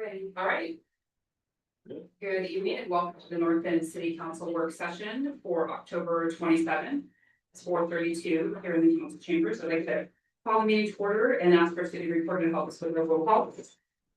Ready. All right. Good evening and welcome to the North Bend City Council work session for October 27th. It's 4:32 here in the council chambers. So I'd like to call the meeting to order and ask our city reporter to help us with the roll call.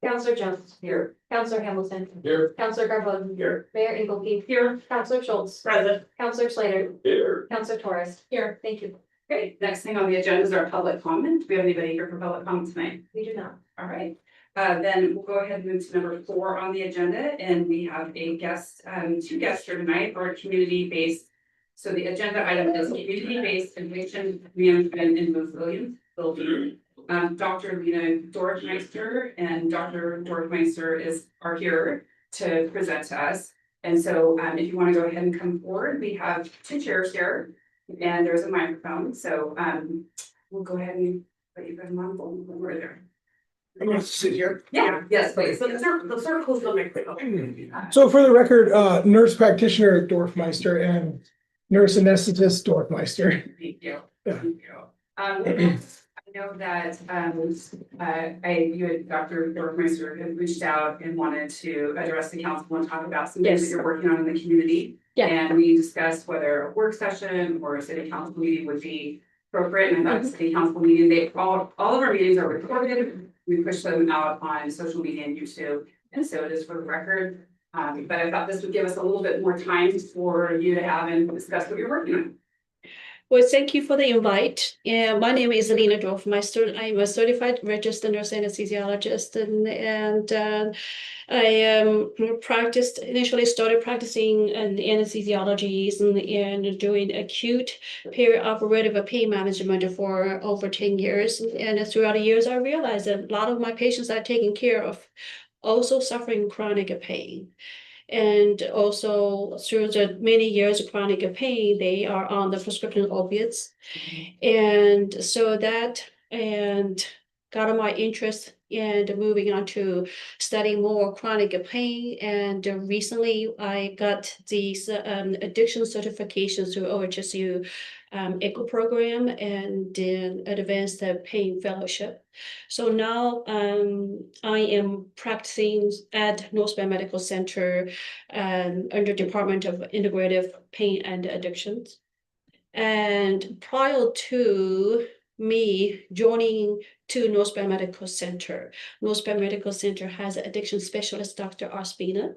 Counselor Jones. Here. Counselor Hamilton. Here. Counselor Garveau. Here. Mayor Ingleby. Here. Counselor Schultz. Present. Counselor Slater. Here. Counselor Torres. Here. Thank you. Okay, next thing on the agenda is our public comment. Do we have anybody here for public comment tonight? We do not. All right, then we'll go ahead and move to number 4 on the agenda, and we have a guest, 2 guests here tonight for community-based. So the agenda item is community-based inflation management and resilience building. Dr. Lena Dorfmeister and Dr. Dorfmeister are here to present to us. And so if you want to go ahead and come forward, we have 2 chairs here and there's a microphone. So we'll go ahead and let you guys on over there. I'm going to sit here. Yeah, yes, please. So the circle's the microphone. So for the record, nurse practitioner Dorfmeister and nurse anesthetist Dorfmeister. Thank you. Yeah. Thank you. I know that you and Dr. Dorfmeister had reached out and wanted to address the council and talk about some things that Yes. you're working on in the community. Yeah. And we discussed whether a work session or a city council meeting would be appropriate. And I thought city council meeting, all of our meetings are recorded. We push them out on social media and YouTube. And so it is for the record. But I thought this would give us a little bit more time for you to have and discuss what you're working on. Well, thank you for the invite. My name is Lena Dorfmeister. I'm a certified registered nurse anesthesiologist, and I initially started practicing in anesthesiology and doing acute perioperative pain management for over 10 years. And throughout the years, I realized that a lot of my patients are taken care of also suffering chronic pain. And also through the many years of chronic pain, they are on the prescription opiates. And so that got my interest in moving on to studying more chronic pain. And recently I got these addiction certifications through OHSU ECHO program and then advanced pain fellowship. So now I am practicing at North Bend Medical Center under Department of Integrative Pain and Addictions. And prior to me joining to North Bend Medical Center, North Bend Medical Center has an addiction specialist, Dr. Ospina.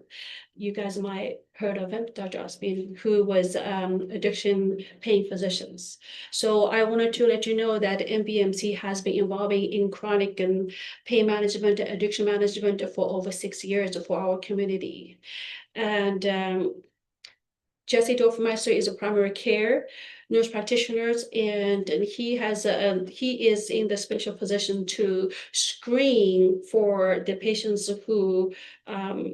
You guys might heard of him, Dr. Ospina, who was addiction pain physicians. So I wanted to let you know that NBMC has been involving in chronic and pain management, addiction management for over 6 years for our community. And Jesse Dorfmeister is a primary care nurse practitioner, and he is in the special position to screen for the patients who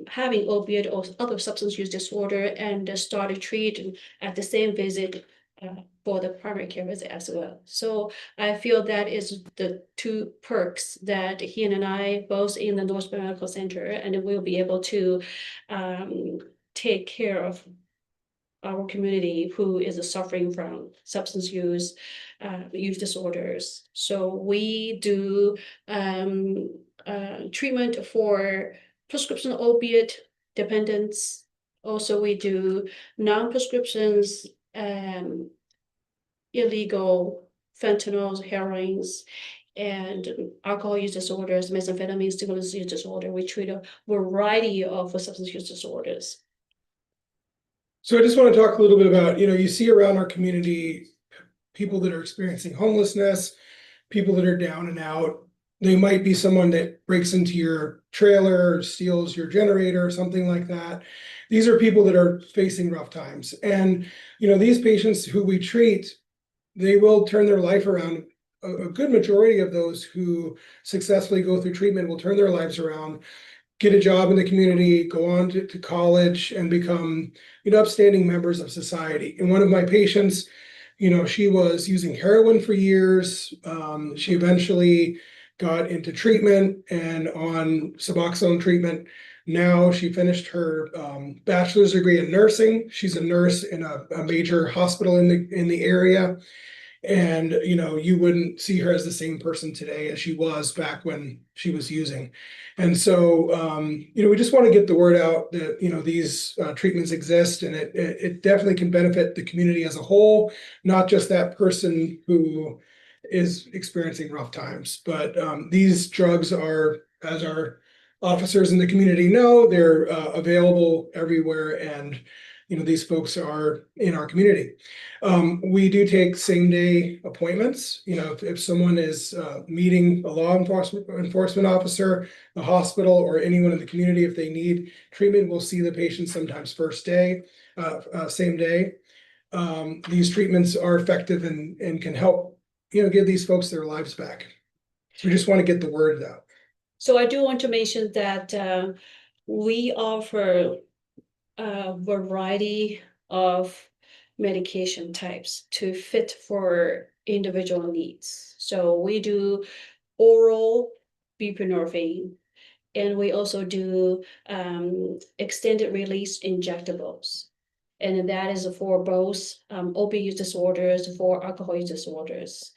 having opiate or other substance use disorder and started treating at the same visit for the primary care visit as well. So I feel that is the 2 perks that he and I both in the North Bend Medical Center, and we'll be able to take care of our community who is suffering from substance use disorders. So we do treatment for prescription opiate dependence. Also, we do non-prescriptions, illegal fentanyls, heroins, and alcohol use disorders, methamphetamine, stimulants use disorder. We treat a variety of substance use disorders. So I just want to talk a little bit about, you see around our community, people that are experiencing homelessness, people that are down and out. They might be someone that breaks into your trailer, or steals your generator or something like that. These are people that are facing rough times. And, these patients who we treat, they will turn their life around. A good majority of those who successfully go through treatment will turn their lives around, get a job in the community, go on to college and become, upstanding members of society. And one of my patients, she was using heroin for years. She eventually got into treatment and on Suboxone treatment. Now she finished her bachelor's degree in nursing. She's a nurse in a major hospital in the area. And, you know, you wouldn't see her as the same person today as she was back when she was using. And so, you know, we just want to get the word out that, you know, these treatments exist, and it definitely can benefit the community as a whole, not just that person who is experiencing rough times. But these drugs are, as our officers in the community know, they're available everywhere, and, you know, these folks are in our community. We do take same day appointments. You know, if someone is meeting a law enforcement officer, a hospital, or anyone in the community, if they need treatment, we'll see the patient sometimes first day, same day. These treatments are effective and can help, you know, give these folks their lives back. So we just want to get the word out. So I do want to mention that we offer a variety of medication types to fit for individual needs. So we do oral buprenorphine, and we also do extended release injectables. And that is for both opioid use disorders, for alcohol use disorders.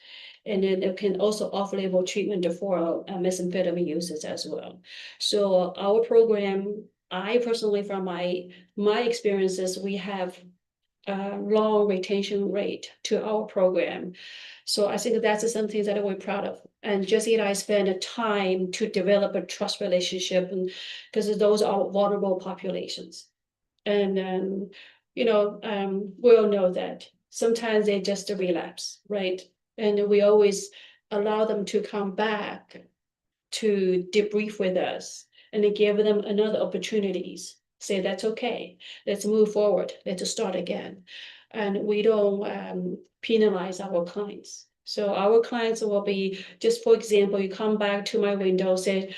And then it can also off-label treatment for methamphetamine users as well. So our program, I personally, from my experiences, we have a long retention rate to our program. So I think that's something that we're proud of. And Jesse and I spend a time to develop a trust relationship, and because those are vulnerable populations. And you know, we all know that sometimes they just relapse, right? And we always allow them to come back to debrief with us and to give them another opportunities. Say that's okay. Let's move forward. Let's start again. And we don't penalize our clients. So our clients will be, just for example, you come back to my window, say,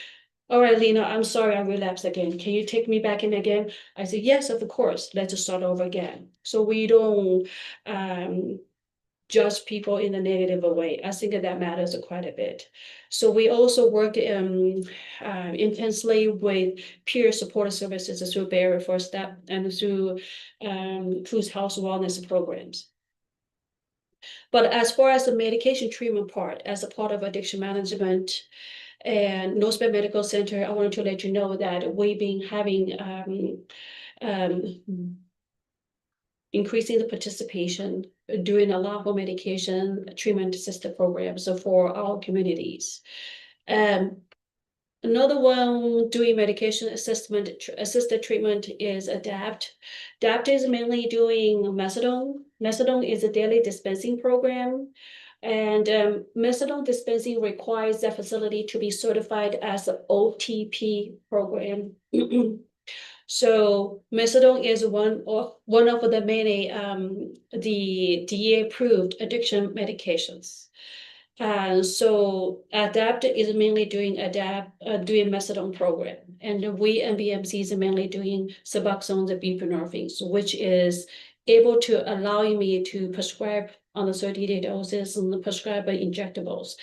all right, Lena, I'm sorry I relapsed again. Can you take me back in again? I said, yes, of course. Let's start over again. So we don't judge people in a negative way. I think that matters quite a bit. So we also work intensely with peer support services through Barrier First Step and through Who's Health Wellness programs. But as far as the medication treatment part, as a part of addiction management and North Bay Medical Center, I wanted to let you know that we've been having increasing the participation, doing a lot of medication treatment assisted programs for our communities. Another one doing medication assisted treatment is ADAPT. ADAPT is mainly doing methadone. Methadone is a daily dispensing program. And methadone dispensing requires that facility to be certified as an OTP program. So methadone is one of the many the DEA approved addiction medications. So ADAPT is mainly doing doing methadone program, and we NBMC is mainly doing Suboxone, the buprenorphine, which is able to allowing me to prescribe on the 30-day doses and prescribe injectables.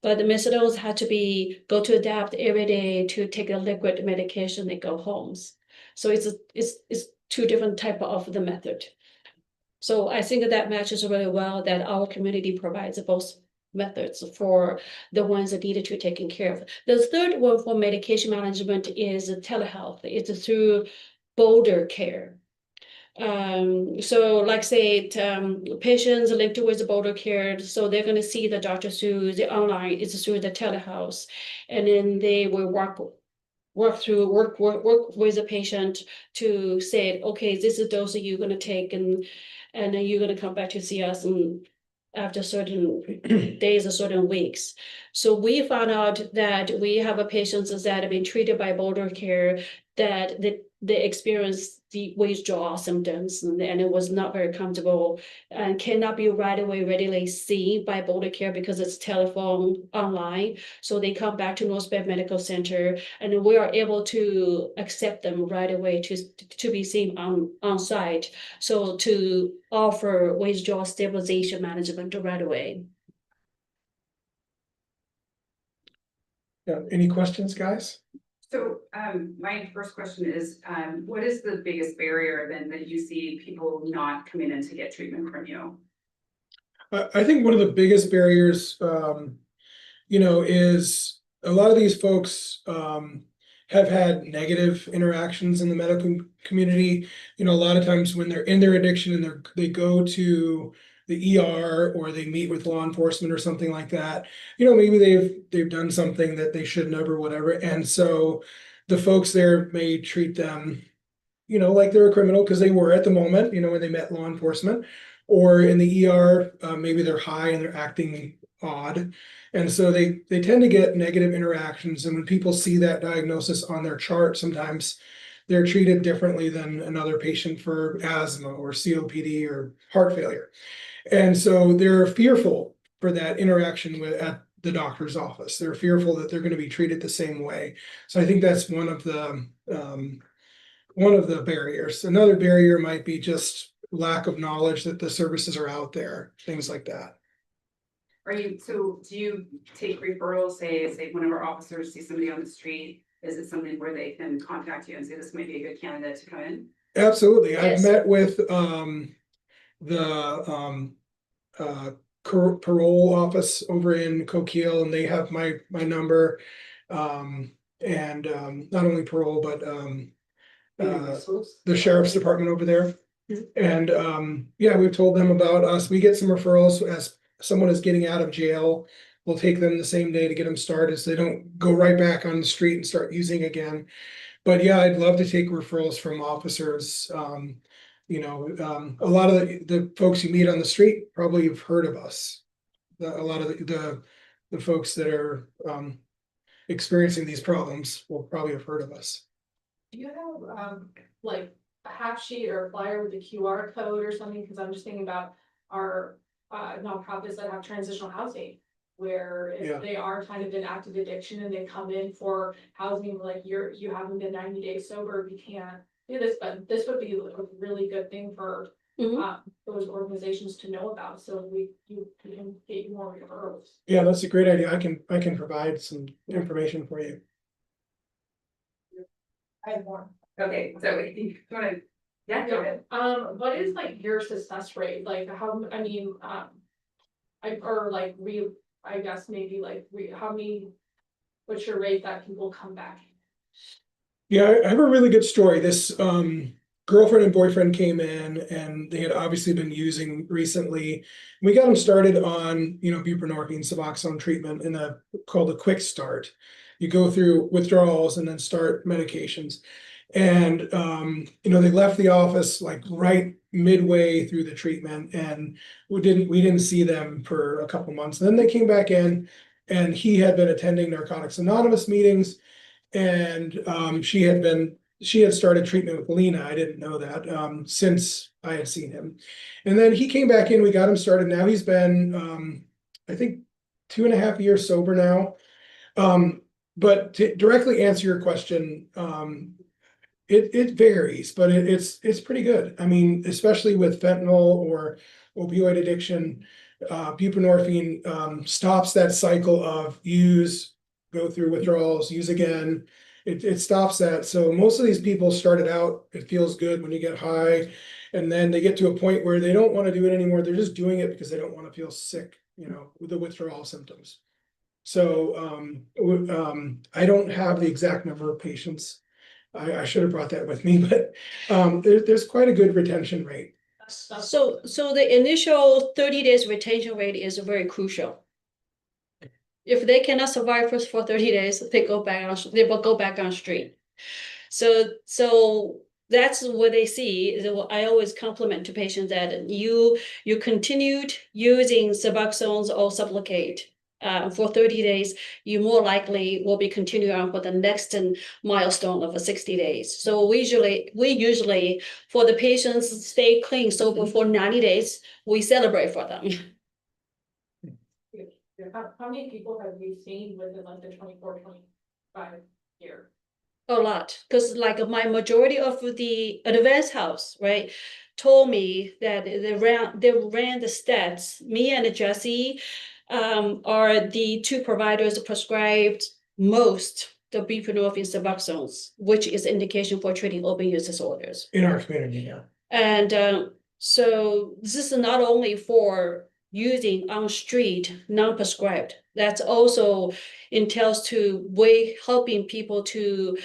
But the methadones had to go to ADAPT every day to take a liquid medication and go homes. So it's two different type of the method. So I think that matches really well that our community provides both methods for the ones that needed to be taken care of. The third one for medication management is telehealth. It's through Boulder Care. So like say patients linked with Boulder Care, so they're going to see the doctor through the online, it's through the telehealth, and then they will work with the patient to say, okay, this is the dose that you're going to take, and then you're going to come back to see us and after certain days or certain weeks. So we found out that we have patients that have been treated by Boulder Care that they experienced the withdrawal symptoms, and it was not very comfortable and cannot be right away readily seen by Boulder Care because it's telephone online. So they come back to North Bay Medical Center, and we are able to accept them right away to be seen on site. So to offer withdrawal stabilization management right away. Yeah, any questions, guys? So my first question is, what is the biggest barrier then that you see people not coming in to get treatment from you? I think one of the biggest barriers, is a lot of these folks, have had negative interactions in the medical community. A lot of times when they're in their addiction and they go to the ER or they meet with law enforcement or something like that, maybe they've done something that they shouldn't have or whatever. And so the folks there may treat them, like they're a criminal because they were at the moment, when they met law enforcement, or in the ER, maybe they're high and they're acting odd. And so they tend to get negative interactions. And when people see that diagnosis on their chart, sometimes they're treated differently than another patient for asthma or COPD or heart failure. And so they're fearful for that interaction at the doctor's office. They're fearful that they're going to be treated the same way. So I think that's one of the barriers. Another barrier might be just lack of knowledge that the services are out there, things like that. Do you take referrals, say one of our officers sees somebody on the street, is it something where they can contact you and say this might be a good candidate to come in? Absolutely. I've Yes. met with parole office over in Coquille, and they have my number. And not only parole, but the sheriff's department over there. Mhm. And yeah, we've told them about us. We get some referrals as someone is getting out of jail. We'll take them the same day to get them started so they don't go right back on the street and start using again. But yeah, I'd love to take referrals from officers. A lot of the folks you meet on the street probably have heard of us. A lot of the folks that are experiencing these problems will probably have heard of us. Do you have like a half sheet or a flyer with a QR code or something? Because I'm just thinking about our nonprofits that have transitional housing. Where Yeah. if they are kind of in active addiction and they come in for housing, like you haven't been 90 days sober, you can't do this, but this would be a really good thing for Mhm. those organizations to know about, so you can get more referrals. Yeah, that's a great idea. I can provide some information for you. I have more. Okay, so if you wanna, yeah, go ahead. What is like your success rate? Like how, I mean, I guess maybe like what's your rate that people come back? Yeah, I have a really good story. This girlfriend and boyfriend came in and they had obviously been using recently. We got them started on, buprenorphine, Suboxone treatment called a quick start. You go through withdrawals and then start medications. And they left the office like right midway through the treatment, and we didn't see them for a couple months. And then they came back in, and he had been attending Narcotics Anonymous meetings, and she had started treatment with Lena. I didn't know that since I had seen him. And then he came back in, we got him started. Now he's been I think 2.5 years sober now. But to directly answer your question, it varies, but it's pretty good. I mean, especially with fentanyl or opioid addiction, buprenorphine stops that cycle of use, go through withdrawals, use again. It stops that. So most of these people started out, it feels good when you get high, and then they get to a point where they don't want to do it anymore. They're just doing it because they don't want to feel sick, with the withdrawal symptoms. So I don't have the exact number of patients. I should have brought that with me, but there's quite a good retention rate. So the initial 30 days retention rate is very crucial. If they cannot survive for 30 days, they will go back on street. So that's what they see. Is what I always compliment to patients that you continued using Suboxone or Sublocade for 30 days, you more likely will be continuing on for the next milestone of 60 days. So we usually for the patients stay clean sober for 90 days, we celebrate for them. How many people have you seen within like the 24-25 year? A lot, because like my majority of the advanced house, right, told me that they ran the stats. Me and Jesse are the two providers prescribed most the buprenorphine Suboxone, which is indication for treating open use disorders In our community, yeah. and so this is not only for using on street, non-prescribed. That's also entails to way helping people to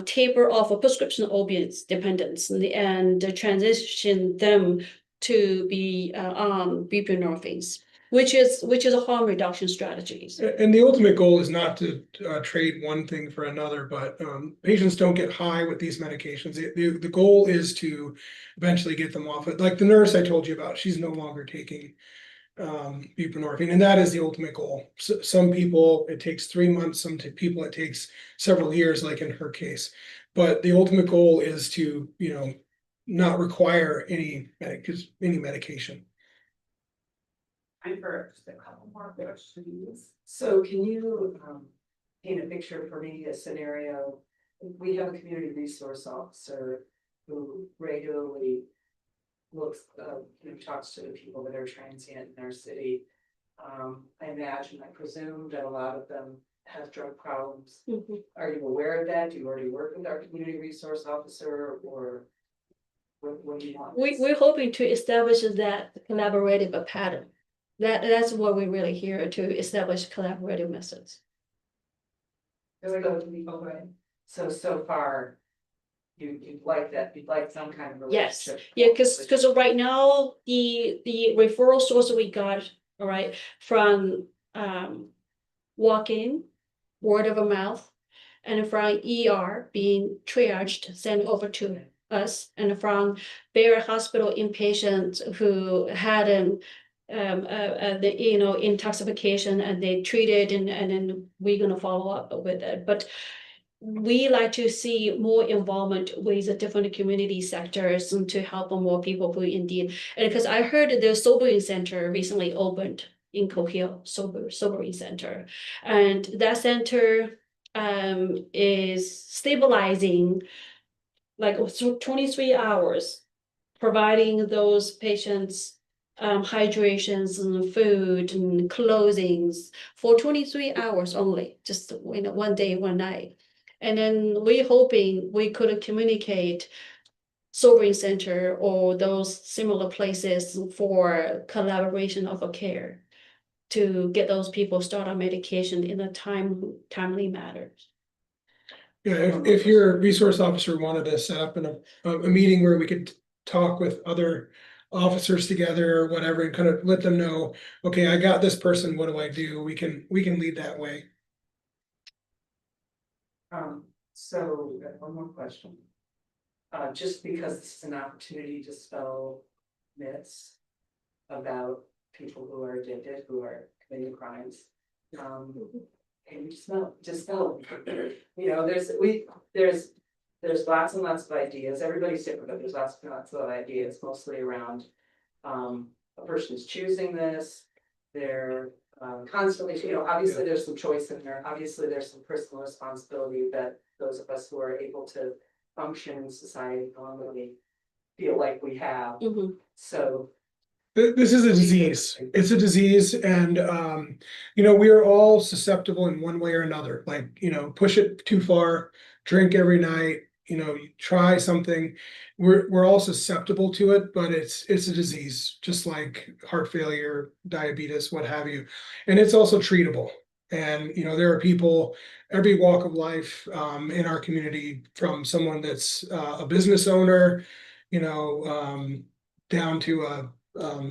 taper off of prescription opiates dependence and transition them to be on buprenorphines, which is a harm reduction strategies. And the ultimate goal is not to trade one thing for another, but patients don't get high with these medications. The goal is to eventually get them off it. Like the nurse I told you about, she's no longer taking buprenorphine, and that is the ultimate goal. Some people it takes 3 months, some people it takes several years, like in her case. But the ultimate goal is to, not require any medication. Time for just a couple more questions. So can you paint a picture for me, a scenario? We have a community resource officer who regularly looks, talks to the people that are transient in our city. I presume that a lot of them have drug problems. Mhm. Are you aware of that? Do you already work with our community resource officer, or what do you want? We're hoping to establish that collaborative pattern. That's what we're really here to establish collaborative methods. So far, you'd like that, you'd like some kind of Yes, relationship. yeah, because right now, the referral source we got, all right, from walk-in, word of mouth, and from ER being triaged, sent over to us, and from Bayer Hospital inpatients who had intoxication, and they treated, and then we're gonna follow up with it. But we like to see more involvement with the different community sectors and to help more people who indeed, and because I heard the sobering center recently opened in Coquille, sobering center, and that center is stabilizing like 23 hours, providing those patients hydrations and food and clothings for 23 hours only, just one day, one night. And then we're hoping we could communicate sobering center or those similar places for collaboration of a care to get those people start on medication in a timely manner. Yeah, if your resource officer wanted to set up a meeting where we could talk with other officers together or whatever, and kind of let them know, okay, I got this person, what do I do? We can lead that way. So I have one more question. Just because this is an opportunity to spell myths about people who are addicted, who are committing crimes. Can you just spell them? There's lots and lots of ideas. Everybody's different, but there's lots and lots of ideas, mostly around a person is choosing this. They're constantly, obviously there's some choice in there. Obviously, there's some personal responsibility that those of us who are able to function in society normally feel like we have. So This is a disease. It's a disease, and we are all susceptible in one way or another. Like, push it too far, drink every night, you try something. We're all susceptible to it, but it's a disease, just like heart failure, diabetes, what have you. And it's also treatable. And there are people every walk of life in our community, from someone that's a business owner, down to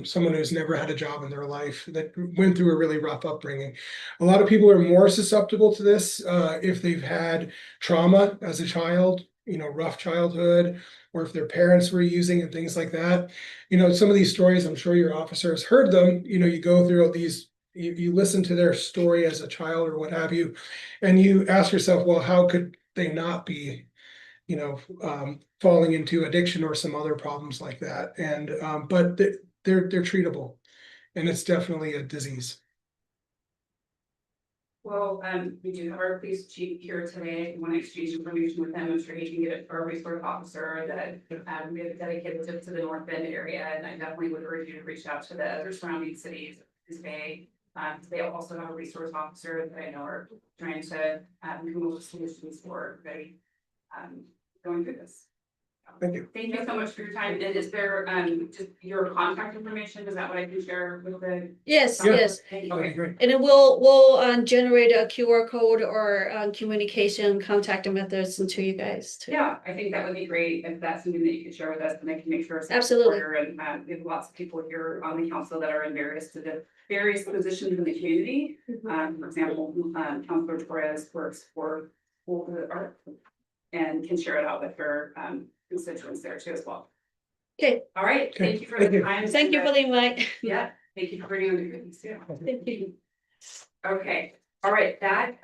someone who's never had a job in their life, that went through a really rough upbringing. A lot of people are more susceptible to this if they've had trauma as a child, rough childhood, or if their parents were using and things like that. Some of these stories, I'm sure your officer has heard them. You go through these, you listen to their story as a child or what have you, and you ask yourself, well, how could they not be falling into addiction or some other problems like that? And but they're treatable, and it's definitely a disease. Well, we do have our police chief here today. If you want to exchange information with him, I'm sure he can get it for our resource officer that we have dedicated to the North Bend area. And I definitely would urge you to reach out to the other surrounding cities this Bay. They also have a resource officer that I know are trying to come up with solutions for everybody going through this. Thank you. Thank you so much for your time. And is there, just your contact information? Is that what I can share with the? Yes, Yeah. yes. That'd be Okay. great. And then we'll generate a QR code or communication contact methods to you guys too. Yeah, I think that would be great if that's something that you could share with us, and I can make sure. it's Absolutely. clear. And we have lots of people here on the council that are in various positions in the community. For example, Councilor Torres works for School for the Art and can share it out with her constituents there too as well. Okay, All right, Okay, thank you for thank the you. time. thank you for the invite. Yeah, thank you for bringing on the goodies too. Thank you. Okay, all right, that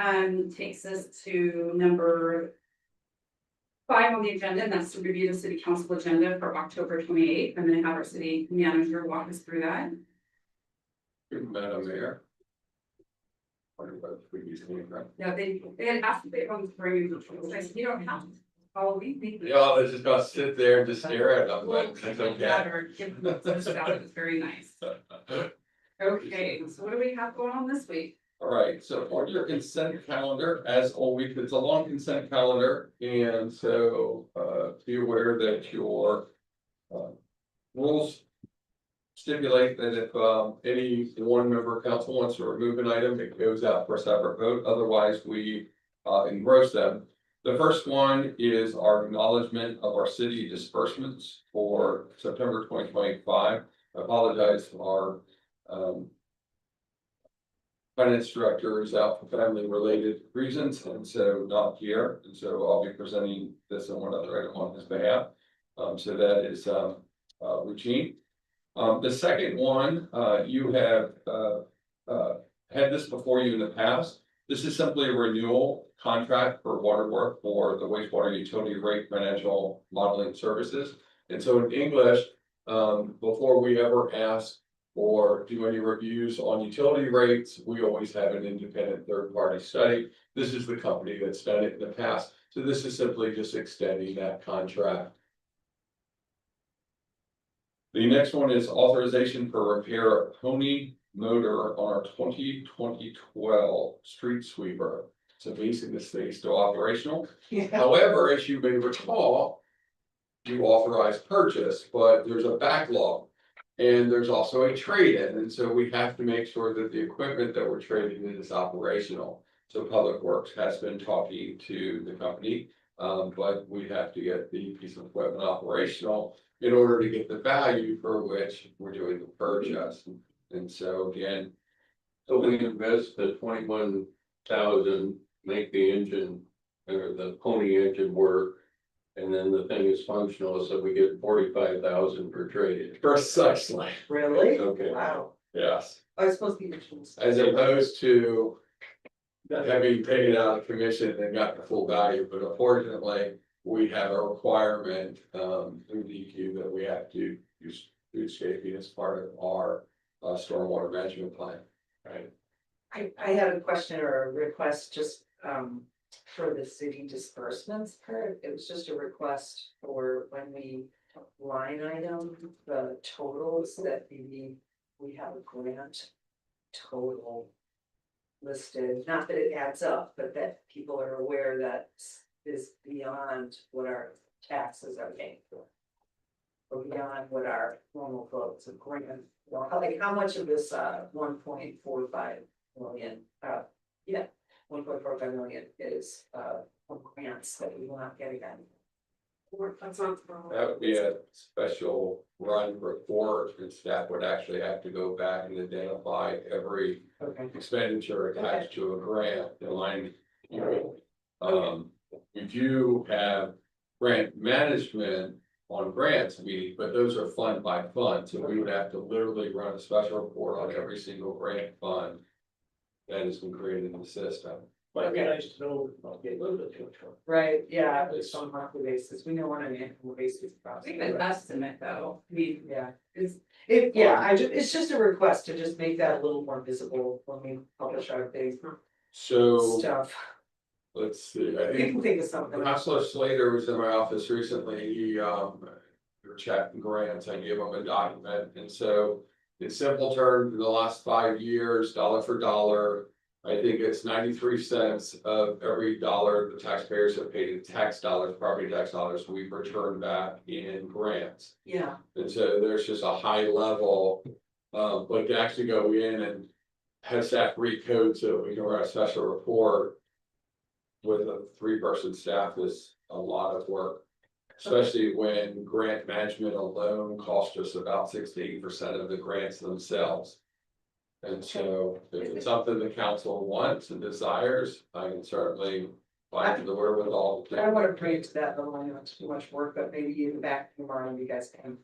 takes us to number 5 on the agenda, and that's to review the city council agenda for October 28th. I'm gonna have our city manager walk us through that. Madam Mayor. Wonder what we use any from. Yeah, they had asked if they wanted to bring you, I said, you don't have to follow me. Yeah, I was just gonna sit there and just stare at them, but that's That okay. or give them some stuff, it's very nice. Okay, so what do we have going on this week? All right, so on your consent calendar, as always, it's a long consent calendar, and so be aware that your rules stipulate that if any one member of council wants to remove an item, it goes out for a separate vote, otherwise we engross them. The first one is our acknowledgement of our city disbursements for September 2025. I apologize, our finance director is out for family related reasons, and so not here, and so I'll be presenting this and one other item on his behalf. So that is routine. The second one, you have had this before you in the past. This is simply a renewal contract for water work for the wastewater utility rate financial modeling services. And so in English, before we ever ask or do any reviews on utility rates, we always have an independent third-party study. This is the company that's done it in the past. So this is simply just extending that contract. The next one is authorization for repair of pony motor on our 2012 street sweeper. So basically this thing is still operational. However, as you may recall, you authorized purchase, but there's a backlog. And there's also a trade-in, and so we have to make sure that the equipment that we're trading in is operational. So Public Works has been talking to the company, but we have to get the piece of equipment operational in order to get the value for which we're doing the purchase. And so again, So we invest the 21,000, make the engine or the pony engine work. And then the thing is functional, so we get 45,000 for trading. precisely, Really? Okay. Wow. yes, I was supposed to be. as opposed to having taken out a commission and got the full value, but unfortunately, we have a requirement through DEQ that we have to use food safety as part of our stormwater management plan. Right. I had a question or a request just for the city disbursements part. It was just a request for when we line item the totals that we have a grant total listed, not that it adds up, but that people are aware that is beyond what our taxes are paying for. Or beyond what our normal votes of grant, well, like how much of this 1.45 million, 1.45 million is from grants that we will not get again. That would be a special run report, and staff would actually have to go back and identify every Okay. expenditure attached to a grant, the line. We do have grant management on grants, but those are fund by fund, so we would have to literally run a special report on every single grant fund that has been created in the system. Might be nice to know, I'll get a little bit too much. Right, yeah, it's on a monthly basis, we know on an annual basis. I think an estimate though, I mean, Yeah, is, it's just a request to just make that a little more visible when we publish our big So, stuff. let's see, I You think can think of something. Counselor Slater was in my office recently, we were checking grants, I gave him a document, and so. In simple terms, in the last 5 years, dollar for dollar, I think it's 93 cents of every dollar the taxpayers have paid in tax dollars, property tax dollars, we've returned back in grants. Yeah, And so there's just a high level, like to actually go in and have staff recode so we can write a special report. With a 3-person staff is a lot of work. Especially when grant management alone costs us about 6 to 8% of the grants themselves. And so if it's something the council wants and desires, I can certainly find the wherewithal. I don't wanna bring it to that level, I know it's too much work, but maybe in the back tomorrow, you guys can.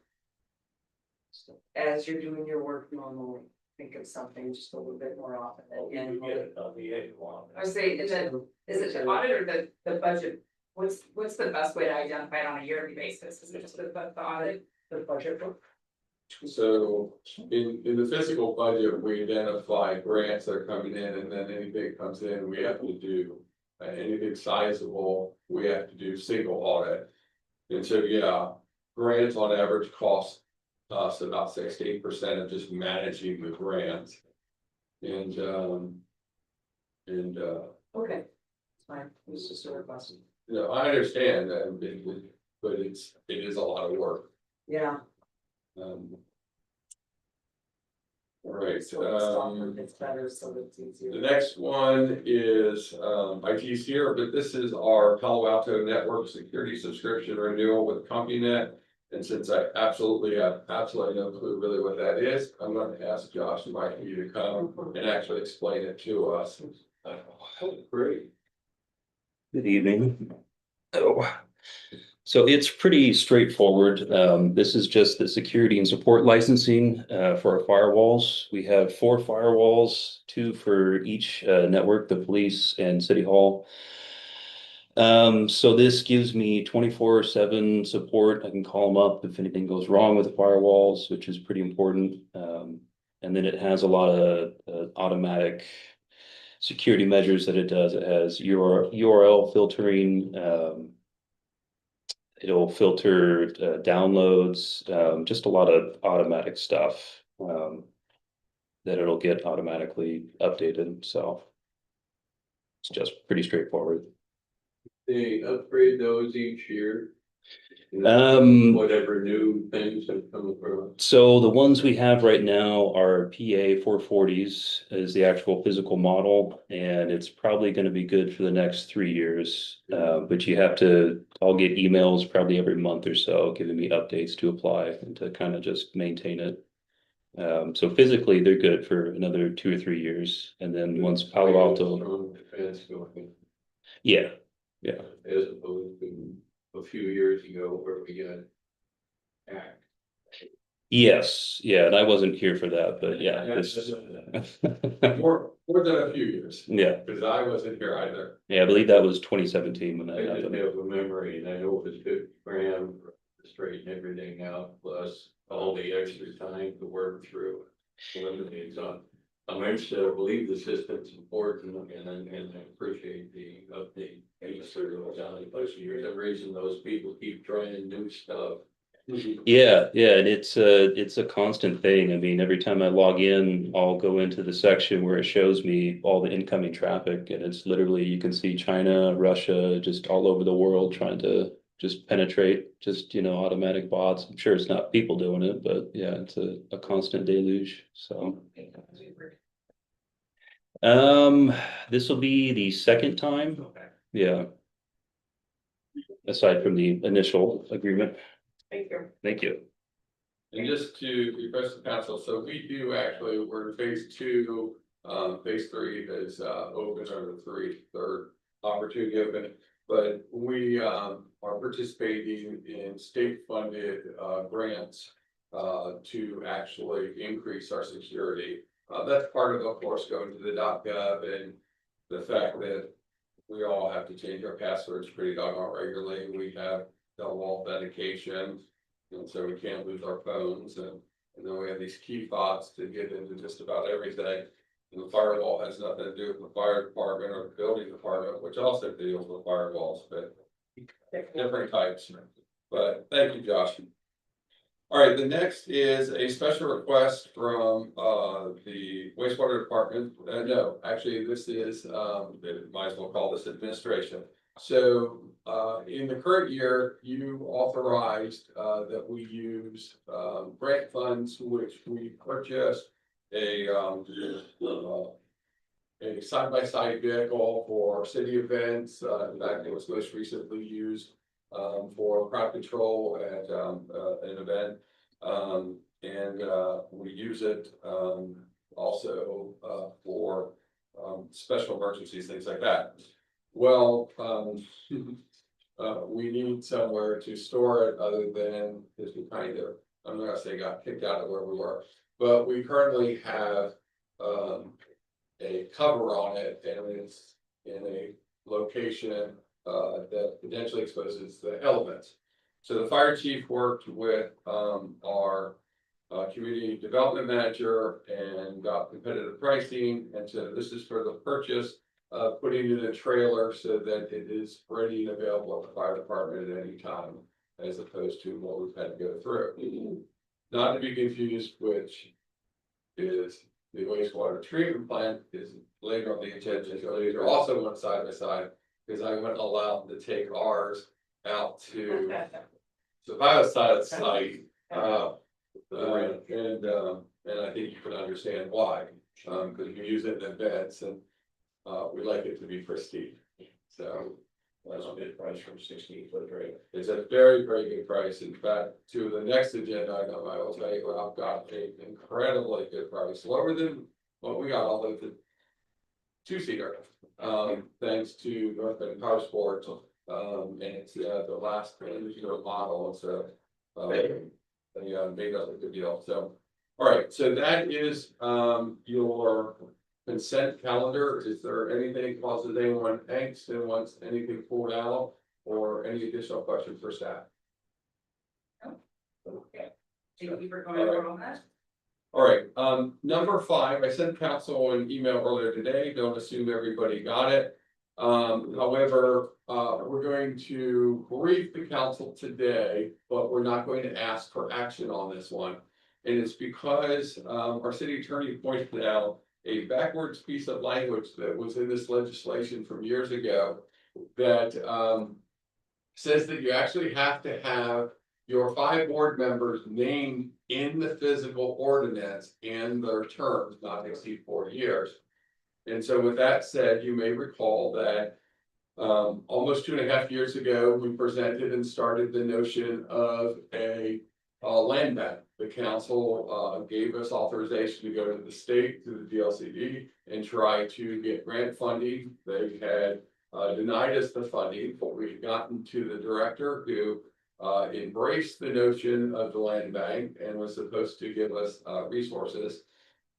As you're doing your work normally, think of something just a little bit more often and. I would say, is it the audit or the budget? What's the best way to identify it on a yearly basis? Is it just the audit? The budget book. So in the physical budget, we identify grants that are coming in, and then anything that comes in, we have to do. Anything sizable, we have to do single audit. And so, yeah, grants on average cost us about 6 to 8% of just managing the grants. And Okay. It's fine, it was just a request. you know, I understand that, but it is a lot of work. Yeah. All right, So the software gets better, so that it's easier. the next one is, IT's here, but this is our Palo Alto Network Security Subscription Renewal with CompuNet. And since I have absolutely no clue really what that is, I'm going to ask Josh and Mike you to come and actually explain it to us. Great. Good evening. Oh, so it's pretty straightforward. This is just the security and support licensing for our firewalls. We have 4 firewalls, 2 for each network, the police and city hall. So this gives me 24/7 support. I can call them up if anything goes wrong with the firewalls, which is pretty important. And then it has a lot of automatic security measures that it does. It has URL filtering. It'll filter downloads, just a lot of automatic stuff that it'll get automatically updated. So it's just pretty straightforward. They upgrade those each year. Whatever new things have come across. So the ones we have right now are PA 440s is the actual physical model, and it's probably going to be good for the next 3 years. But I'll get emails probably every month or so giving me updates to apply and to kind of just maintain it. So physically they're good for another 2 or 3 years, and then once Palo Alto, Strong defense going. yeah. As opposed to a few years ago where we got hacked. Yes, yeah, and I wasn't here for that, but yeah. More than a few years, Yeah, because I wasn't here either. yeah, I believe that was 2017 when I that just happened. have a memory and I know it was 50 grand to straighten everything out, plus all the extra time to work through. Eliminating some. I'm interested, I believe the system's important and I appreciate the update. It's sort of down in most years, the reason those people keep trying new stuff. Yeah, and it's a constant thing. I mean, every time I log in, I'll go into the section where it shows me all the incoming traffic, and it's literally, you can see China, Russia, just all over the world trying to just penetrate, just, automatic bots. I'm sure it's not people doing it, but yeah, it's a constant deluge, so. This will be the second time, yeah. Aside from the initial agreement. Thank you. Thank you. And just to refresh the council, so we do actually, we're in phase 2, phase 3 is open, or the third opportunity open. But we are participating in state funded grants to actually increase our security. That's part of course, going to the .gov and the fact that we all have to change our passwords pretty doggone regularly. We have double authentication, and so we can't lose our phones, and then we have these key fobs to get into just about everything. And the firewall has nothing to do with the fire department or the building department, which also deals with firewalls, but different types. But thank you, Josh. All right, the next is a special request from the wastewater department. No, actually, this is might as well call this administration. So in the current year, you authorized that we use grant funds, which we purchased a side-by-side vehicle for city events. In fact, it was most recently used for crowd control at an event. We use it also for special emergencies, things like that. Well, we need somewhere to store it other than this we kind of, I'm not gonna say got kicked out of where we were, but we currently have a cover on it, and it's in a location that potentially exposes the elements. So the fire chief worked with our community development manager and got competitive pricing, and so this is for the purchase of putting it in a trailer so that it is ready and available at the fire department at any time, as opposed to what we've had to go through. Not to be confused, which is the wastewater treatment plant is later on the agenda, so these are also one side by side, because I wouldn't allow them to take ours out to. So if I was side of the site, and I think you can understand why, because you use it in events and we like it to be pristine, so. That's a good price for 16 foot trailer. It's a very, very good price. In fact, to the next agenda item, I will tell you, I've got an incredibly good price, lower than what we got, although the two-seater. Thanks to North Bend Power Sports, and it's the last model, so they made us a good deal. So, all right, so that is your consent calendar. Is there anything causes anyone angst and wants anything pulled out, or any additional questions for staff? Okay, thank you for going over all that. All right, number 5, I sent council an email earlier today. Don't assume everybody got it. However, we're going to brief the council today, but we're not going to ask for action on this one. And it's because our city attorney pointed out a backwards piece of language that was in this legislation from years ago that says that you actually have to have your 5 board members named in the physical ordinance and their terms not to exceed 4 years. And so with that said, you may recall that almost 2.5 years ago, we presented and started the notion of a land bank. The council gave us authorization to go to the state, to the DLCD, and try to get grant funding. They had denied us the funding, but we've gotten to the director who embraced the notion of the land bank and was supposed to give us resources.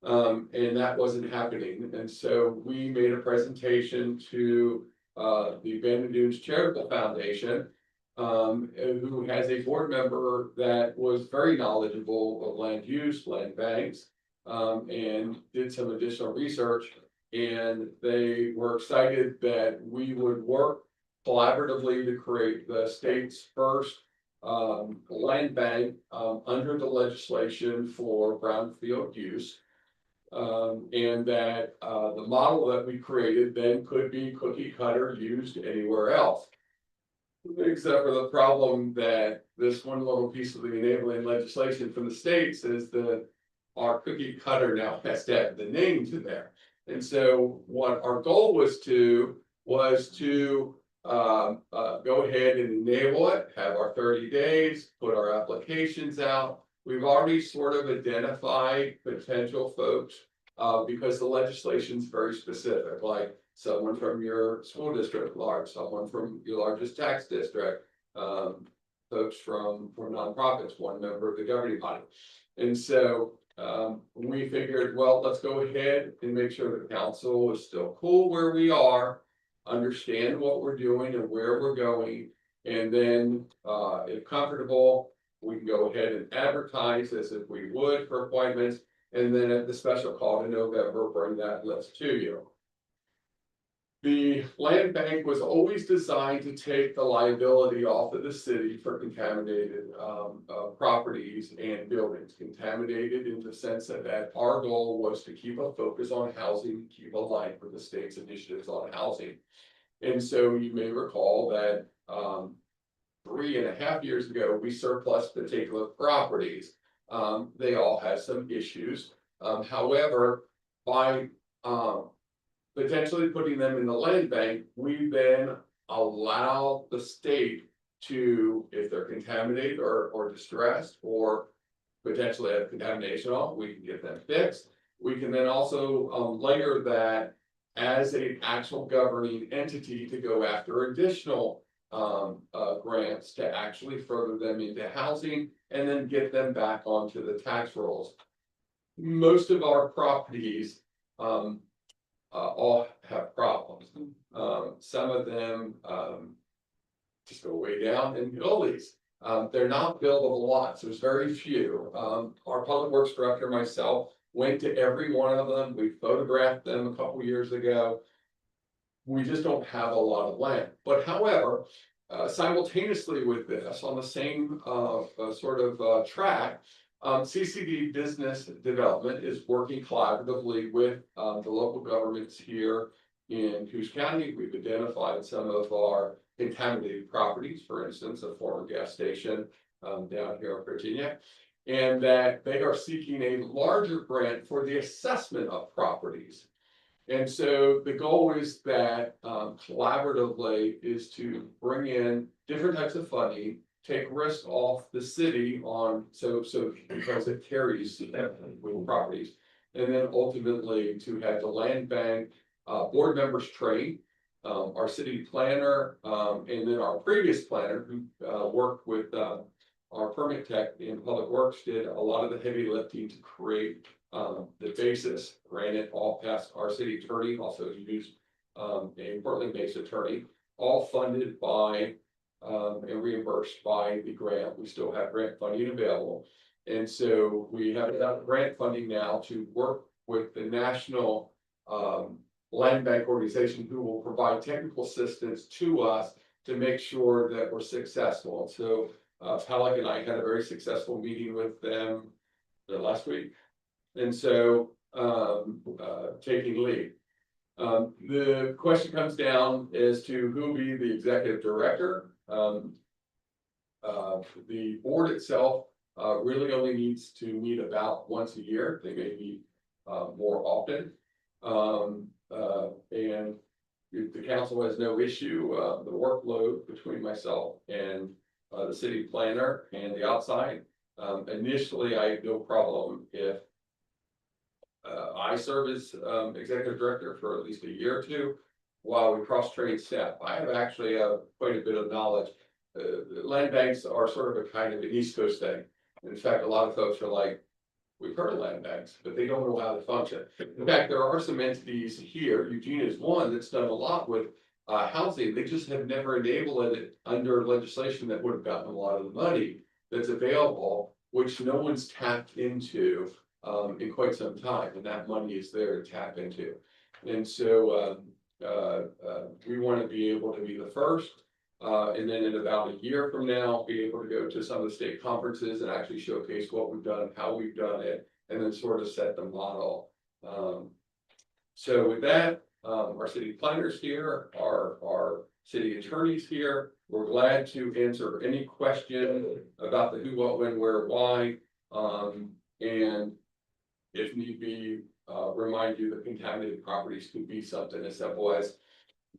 And that wasn't happening. And so we made a presentation to the Abandoned Dunes Charitable Foundation, who has a board member that was very knowledgeable of land use, land banks, and did some additional research. And they were excited that we would work collaboratively to create the state's first land bank under the legislation for brownfield use. And that the model that we created then could be cookie cutter used anywhere else. Except for the problem that this one little piece of the enabling legislation from the state says that our cookie cutter now has to have the names in there. And so what our goal was to go ahead and enable it, have our 30 days, put our applications out. We've already sort of identified potential folks because the legislation is very specific, like someone from your school district large, someone from your largest tax district, folks from nonprofits, one member of the governing body. And so we figured, well, let's go ahead and make sure the council is still cool where we are, understand what we're doing and where we're going, and then if comfortable, we can go ahead and advertise as if we would for appointments, and then at the special call in November, bring that list to you. The land bank was always designed to take the liability off of the city for contaminated properties and buildings. Contaminated in the sense that our goal was to keep a focus on housing, keep aligned with the state's initiatives on housing. And so you may recall that 3.5 years ago, we surplused particular properties. They all had some issues. However, by potentially putting them in the land bank, we then allow the state to, if they're contaminated or distressed, or potentially have contamination on, we can get them fixed. We can then also layer that as an actual governing entity to go after additional grants to actually further them into housing and then get them back onto the tax rolls. Most of our properties all have problems. Some of them just go way down in gullies. They're not buildable lots. There's very few. Our public works director, myself, went to every one of them. We photographed them a couple years ago. We just don't have a lot of land. But however, simultaneously with this, on the same sort of track, CCD Business Development is working collaboratively with the local governments here in Coos County. We've identified some of our contaminated properties, for instance, a former gas station down here in Virginia, and that they are seeking a larger grant for the assessment of properties. And so the goal is that collaboratively is to bring in different types of funding, take risk off the city on, so because it carries with properties. And then ultimately to have the land bank board members train, our city planner, and then our previous planner who worked with our permit tech in public works did a lot of the heavy lifting to create the basis, ran it all past our city attorney, also used a Portland-based attorney, all funded by and reimbursed by the grant. We still have grant funding available. And so we have enough grant funding now to work with the national land bank organization who will provide technical assistance to us to make sure that we're successful. And so Pelic and I had a very successful meeting with them last week. And so taking lead. The question comes down as to who will be the executive director. The board itself really only needs to meet about once a year. They may meet more often. And if the council has no issue, the workload between myself and the city planner and the outside. Initially, I have no problem if I serve as executive director for at least a year or two while we cross-train staff. I have actually quite a bit of knowledge. Land banks are sort of a kind of an East Coast thing. In fact, a lot of folks are like, we've heard of land banks, but they don't know how to function. In fact, there are some entities here, Eugene is one, that's done a lot with housing. They just have never enabled it under legislation that would have gotten a lot of the money that's available, which no one's tapped into in quite some time, and that money is there to tap into. And so we want to be able to be the first, and then in about a year from now, be able to go to some of the state conferences and actually showcase what we've done, how we've done it, and then sort of set the model. So with that, our city planners here, our city attorneys here, we're glad to answer any question about the who, what, when, where, why, and if need be, remind you that contaminated properties could be something as simple as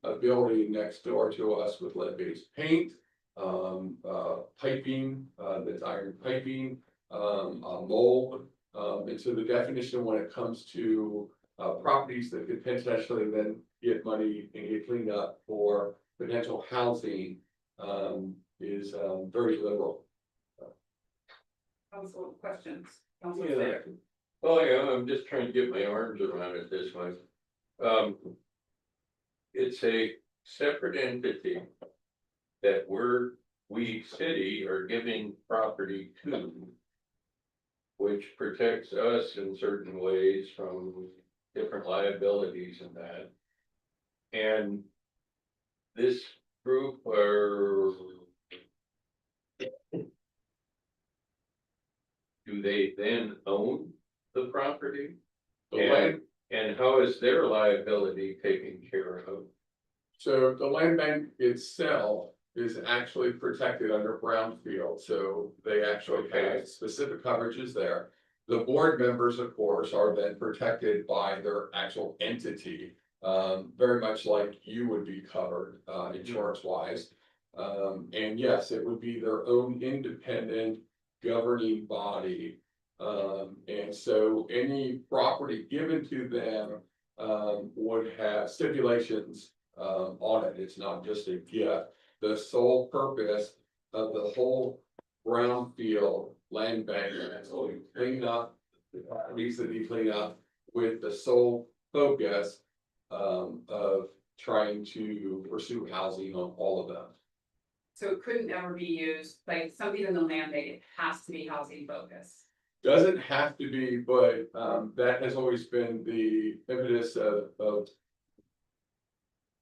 a building next door to us with lead-based paint, piping, that's iron piping, mold. And so the definition when it comes to properties that could potentially then get money and get cleaned up for potential housing is very liberal. Council questions? Council Yeah. Slater? Oh, yeah, I'm just trying to get my arms around it this way. It's a separate entity that we city are giving property to, which protects us in certain ways from different liabilities and that. And this group are. Do they then own the property? The land, And how is their liability taken care of? so the land bank itself is actually protected under brownfield, so they actually have specific coverages there. The board members, of course, are then protected by their actual entity, very much like you would be covered, insurance wise. And yes, it would be their own independent governing body. And so any property given to them, would have stipulations, on it. It's not just a gift. The sole purpose of the whole brownfield land bank is to clean up, needs to be cleaned up with the sole focus, of trying to pursue housing on all of them. So it couldn't ever be used, like something in the land bank, it has to be housing focused. Doesn't have to be, but that has always been the impetus of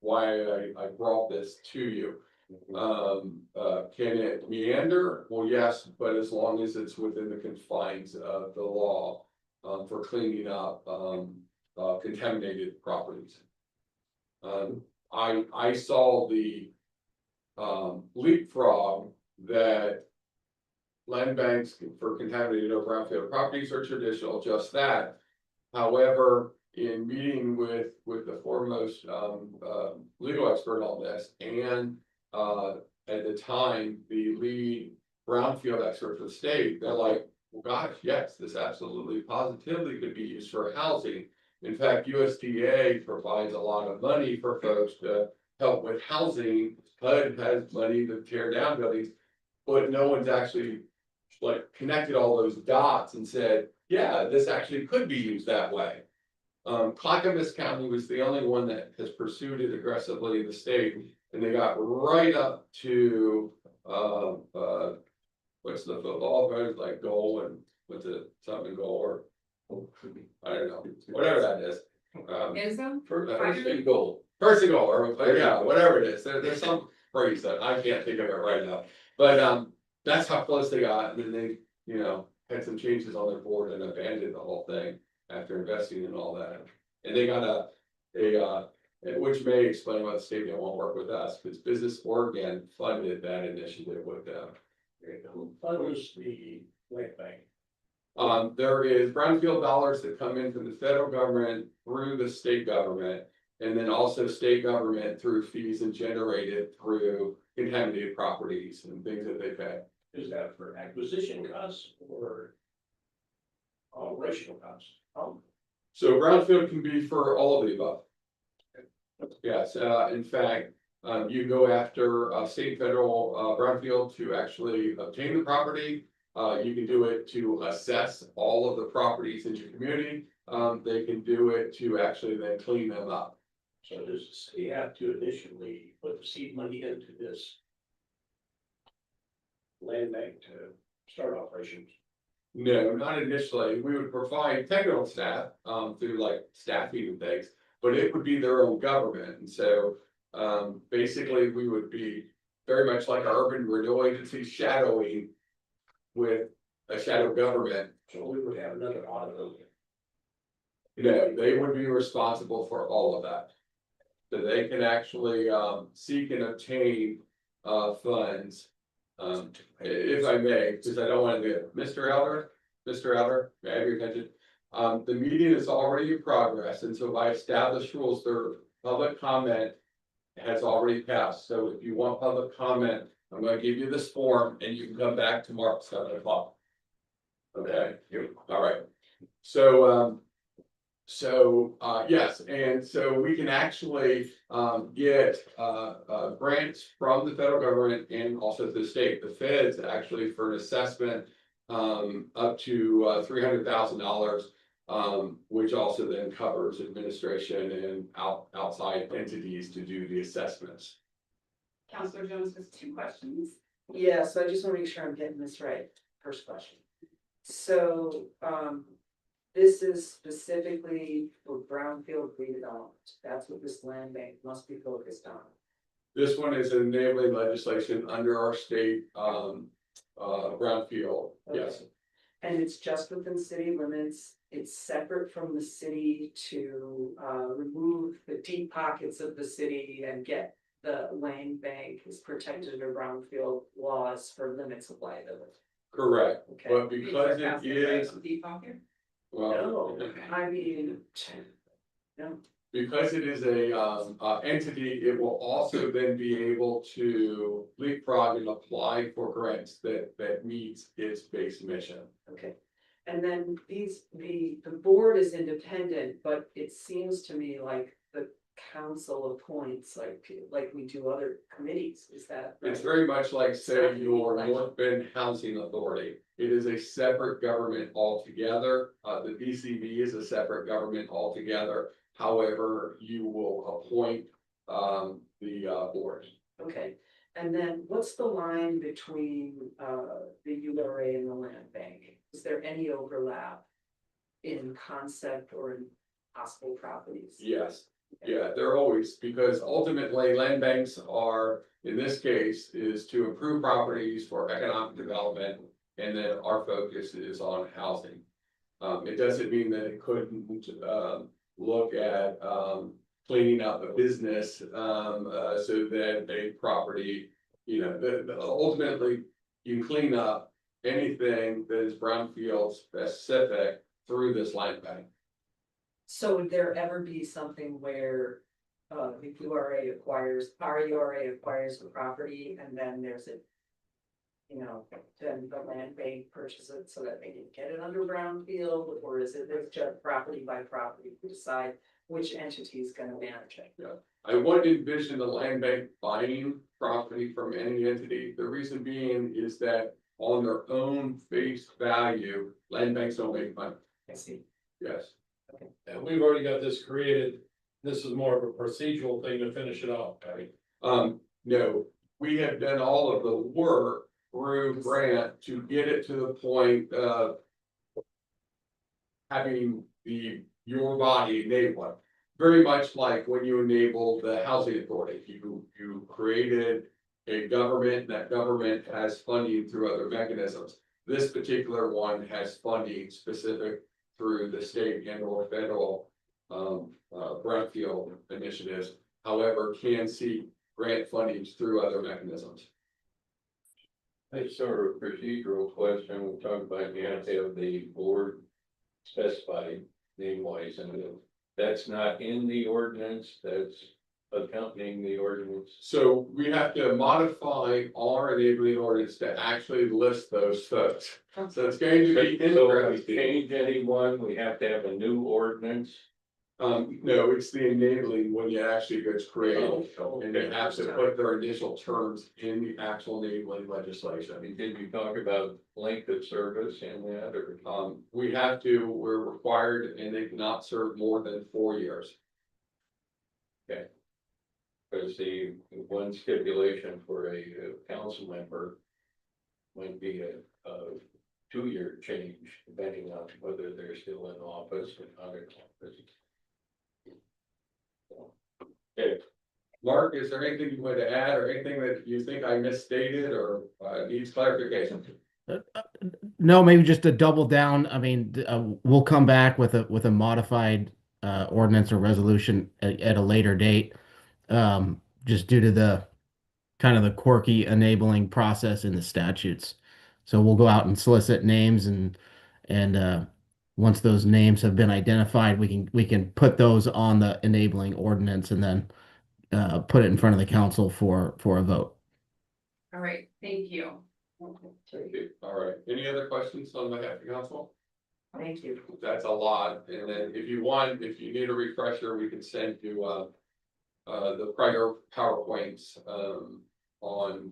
why I brought this to you. Can it meander? Well, yes, but as long as it's within the confines of the law, for cleaning up, contaminated properties. I saw the leapfrog that land banks for contaminated or brownfield properties are traditional, just that. However, in meeting with the foremost legal expert on this, and at the time, the lead brownfield expert for the state, they're like, well, gosh, yes, this absolutely positively could be used for housing. In fact, USDA provides a lot of money for folks to help with housing. HUD has money to tear down buildings, but no one's actually like connected all those dots and said, yeah, this actually could be used that way. Clackamas County was the only one that has pursued it aggressively in the state, and they got right up to, what's the football, like goal, and what's it, something goal, or I don't know, whatever that is. Enzo? First and goal. First and goal, or yeah, whatever it is, there's some phrase that I can't think of it right now, but that's how close they got, and then they, had some changes on their board and abandoned the whole thing after investing in all that. And they got which may explain why the state didn't want to work with us, because Business Oregon funded that initiative with them. Who funds the land bank? There is brownfield dollars that come in from the federal government through the state government, and then also state government through fees and generated through contaminated properties and things that they pay. Is that for acquisition costs or operational costs? So brownfield can be for all of the above. Yes, in fact, you go after state, federal, brownfield to actually obtain the property. You can do it to assess all of the properties in your community. They can do it to actually then clean them up. So does the city have to initially put the seed money into this land bank to start operations? No, not initially. We would provide technical staff, through like staffing and things, but it would be their own government. And so, basically, we would be very much like our urban renewal agency shadowing with a shadow government. So we would have another auditor. No, they would be responsible for all of that. So they can actually, seek and obtain, funds. If I may, because I don't want to get Mr. Elder, may I have your attention? The meeting is already in progress, and so by established rules, their public comment has already passed. So if you want public comment, I'm gonna give you this form and you can come back tomorrow at 7 o'clock. Okay, all right. So, yes, and so we can actually get grants from the federal government and also the state. The feds actually for an assessment up to $300,000, which also then covers administration and outside entities to do the assessments. Counselor Jones has 2 questions. Yeah, so I just want to make sure I'm getting this right. First question. So, this is specifically for brownfield redevelopment. That's what this land bank must be focused on. This one is enabling legislation under our state, brownfield, yes. Okay. And it's just within city limits. It's separate from the city to remove the deep pockets of the city and get the land bank is protected under brownfield laws for limits of liability. Correct, Okay. but because it is, Deep pocket? well, No, I mean, no, because it is a entity, it will also then be able to leapfrog and apply for grants that meets its base mission. okay. And then the board is independent, but it seems to me like the council appoints, like we do other committees, is that right? It's very much like, say, your Like- North Bend Housing Authority. It is a separate government altogether. The DCB is a separate government altogether. However, you will appoint the board. Okay, and then what's the line between the URA and the land bank? Is there any overlap in concept or in possible properties? Yes, yeah, they're always, because ultimately land banks are, in this case, is to improve properties for economic development. And then our focus is on housing. It doesn't mean that it couldn't look at cleaning up a business so that a property, you know, ultimately you can clean up anything that is brownfield specific through this land bank. So would there ever be something where the URA acquires, our URA acquires the property and then there's a, you know, then the land bank purchases it so that they can get it under brownfield, or is it there's just property by property, we decide which entity is gonna manage it? I wouldn't envision the land bank buying property from any entity. The reason being is that on their own face value, land banks don't make money. I see. Yes. And we've already got this created, this is more of a procedural thing to finish it off, right? No, we have done all of the work through grant to get it to the point of having your body enable it. Very much like when you enable the housing authority, you created a government, that government has funding through other mechanisms. This particular one has funding specific through the state and or federal brownfield initiatives. However, can seek grant funding through other mechanisms. A sort of procedural question, we talked about you have to have the board specified name wise, and that's not in the ordinance, that's accompanying the ordinance. So we have to modify our enabling ordinance to actually list those folks. So it's going to be So if we interesting. change anyone, we have to have a new ordinance. No, it's the enabling when it actually gets created. Oh, And they have to put their initial terms in the actual enabling legislation. I mean, did you talk about length of service in that, or? We're required and they cannot serve more than 4 years. Because the one stipulation for a council member might be a 2-year change, depending on whether they're still in office or not in office. Okay, Mark, is there anything you want to add or anything that you think I misstated or needs clarification? No, maybe just to double down. I mean, we'll come back with a modified ordinance or resolution at a later date, just due to the kind of the quirky enabling process in the statutes. So we'll go out and solicit names, and once those names have been identified, we can put those on the enabling ordinance and then put it in front of the council for a vote. All right, thank you. Thank you. All right. Any other questions on behalf of the council? Thank you. That's a lot. And then if you need a refresher, we can send you the prior PowerPoints on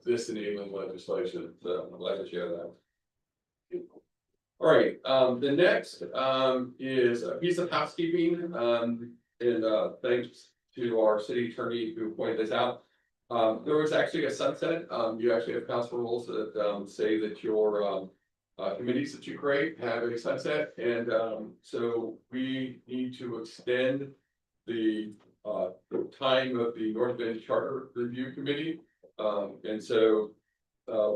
this enabling legislation. So I'm glad to share that. All right, the next is a piece of housekeeping, and thanks to our city attorney who pointed this out. There was actually a sunset. You actually have council rules that say that your committees that you create have a sunset, and, so we need to extend the time of the North Bend Charter Review Committee. And so,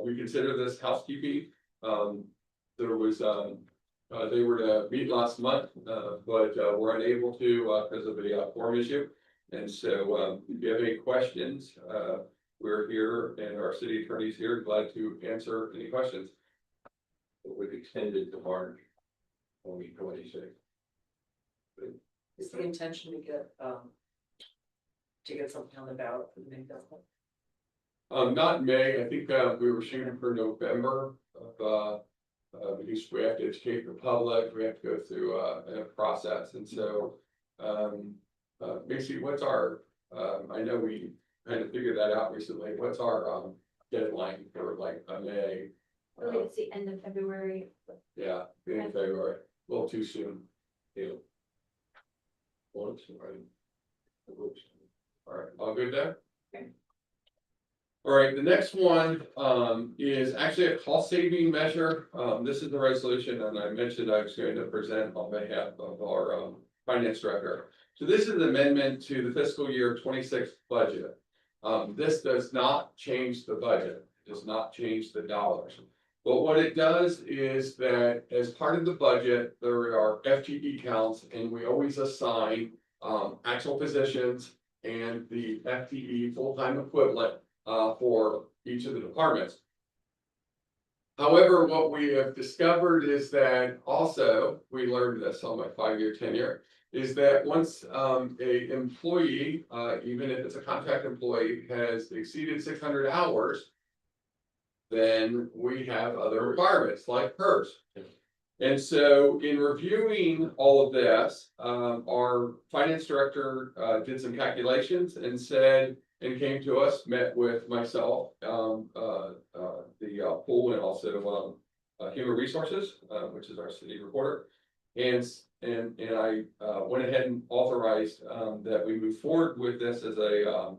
we consider this housekeeping. There was, they were to meet last month, but were unable to, because of a quorum issue. And so, if you have any questions, we're here and our city attorney's here, glad to answer any questions. It would extend it to March 2026. Is the intention to get something on the ballot for the May festival? Not in May, I think, we were shooting for November of, because we have to educate the public, we have to go through, a process, and so, basically, what's our, I know we kind of figured that out recently, what's our, deadline for like, May? It's the end of February. Yeah, in February, a little too soon. Yeah. Once, right? All right, all good there? Okay. All right, the next one is actually a cost saving measure. This is the resolution, and I mentioned I was going to present on behalf of our finance director. So this is an amendment to the fiscal year 26 budget. This does not change the budget, it does not change the dollars. But what it does is that as part of the budget, there are FTE counts, and we always assign actual positions and the FTE full-time equivalent for each of the departments. However, what we have discovered is that also, we learned this on my 5-year tenure, is that once a employee, even if it's a contract employee, has exceeded 600 hours, then we have other requirements like hers. And so in reviewing all of this, our finance director did some calculations and said, and came to us, met with myself, the pool, and also human resources, which is our city reporter. And I went ahead and authorized that we move forward with this as a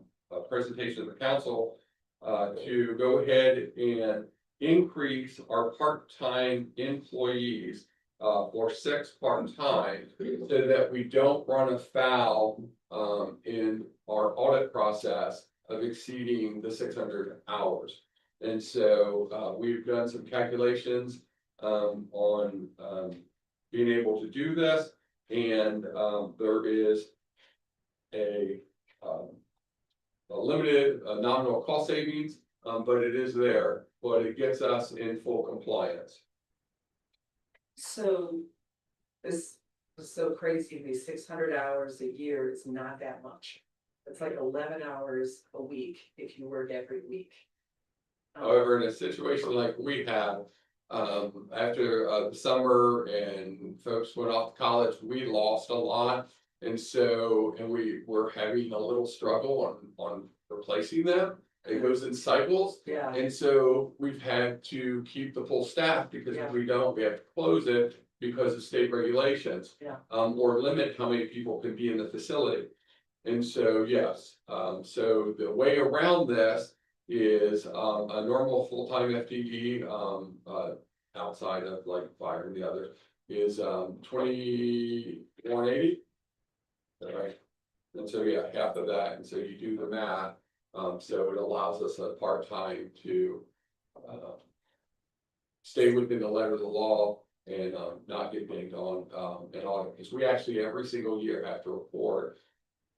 presentation of the council to go ahead and increase our part-time employees for 6 part-time, so that we don't run afoul in our audit process of exceeding the 600 hours. And so we've done some calculations on being able to do this, and there is a limited nominal cost savings, but it is there, but it gets us in full compliance. So this was so crazy, these 600 hours a year is not that much. It's like 11 hours a week if you work every week. However, in a situation like we have, after the summer and folks went off to college, we lost a lot. And so, and we were having a little struggle on replacing them. It goes in cycles. Yeah, And so we've had to keep the full staff, because if we don't, we have to close it because of state regulations. Yeah. Or limit how many people can be in the facility. And so, yes, so the way around this is a normal full-time FTE, outside of like fire and the others, is 2180. Right, and so yeah, half of that, and so you do the math, so it allows us a part-time to stay within the letter of the law and not get dinged on an audit, because we actually every single year have to report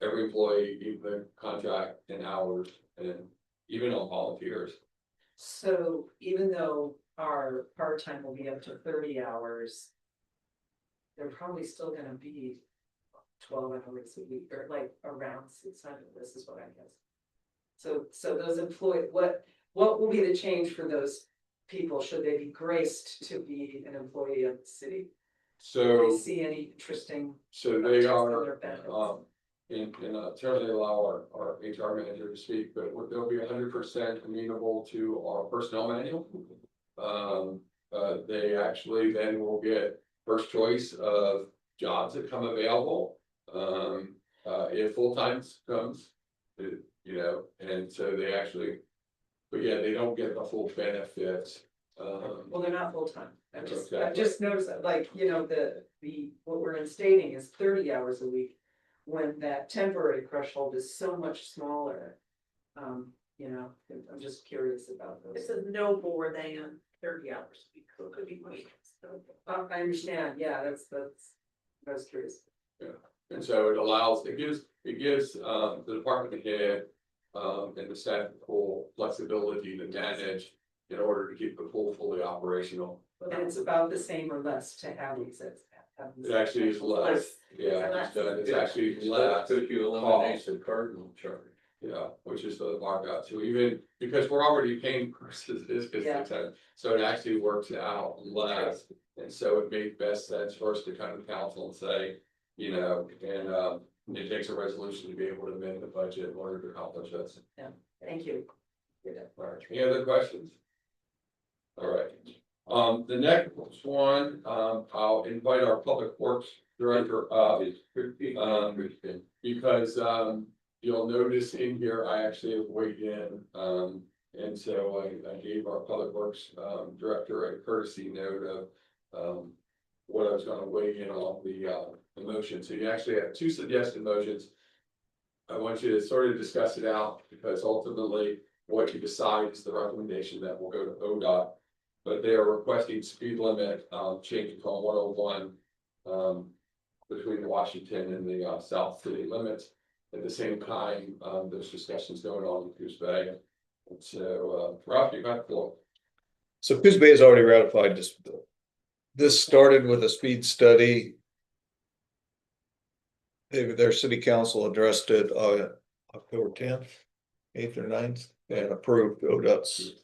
every employee, even the contract and hours, and even on volunteers. so even though our part-time will be up to 30 hours, they're probably still gonna be 12 hours a week, or like around 600, this is what I guess. So those employees, what will be the change for those people, should they be graced to be an employee of the city? Do So, they see any interesting? so they upticks on are, their benefits? and certainly allow our HR manager to speak, but they'll be 100% amenable to our personnel manual. They actually then will get first choice of jobs that come available. If full-time comes, you know, and so they actually, but yeah, they don't get the full benefits Well, they're not full-time. Okay. I've just noticed that, like, you know, what we're instating is 30 hours a week. When that temporary threshold is so much smaller. You know, I'm just curious about those. It says no more than 30 hours a week, so it could be weeks. I understand, yeah, I was curious. And so it gives the department head and the staff full flexibility to manage in order to keep the pool fully operational. And it's about the same or less to have these. It actually is less, yeah, it's actually less, Could you eliminate the cardinal charge? yeah, which is the mark out too, even because we're already paying versus this, Yeah. so it actually works out less. And so it made best sense for us to come to council and say, you know, and it takes a resolution to be able to amend the budget in order to accomplish this. Thank you. All right, any other questions? All right, the next one, I'll invite our public works director up. Because, you'll notice in here, I actually have weighed in, and so I gave our public works, director a courtesy note of, what I was gonna weigh in on the motion. So you actually have two suggested motions. I want you to sort of discuss it out, because ultimately what you decide is the recommendation that will go to ODOT. But they are requesting speed limit, changing from 101, between Washington and the South City limits. At the same time, there's discussions going on with Goose Bay. And so, Ralph, you got the floor. So Coos Bay has already ratified this bill. This started with a speed study. Their city council addressed it October 10th, 8th or 9th, and approved ODOT's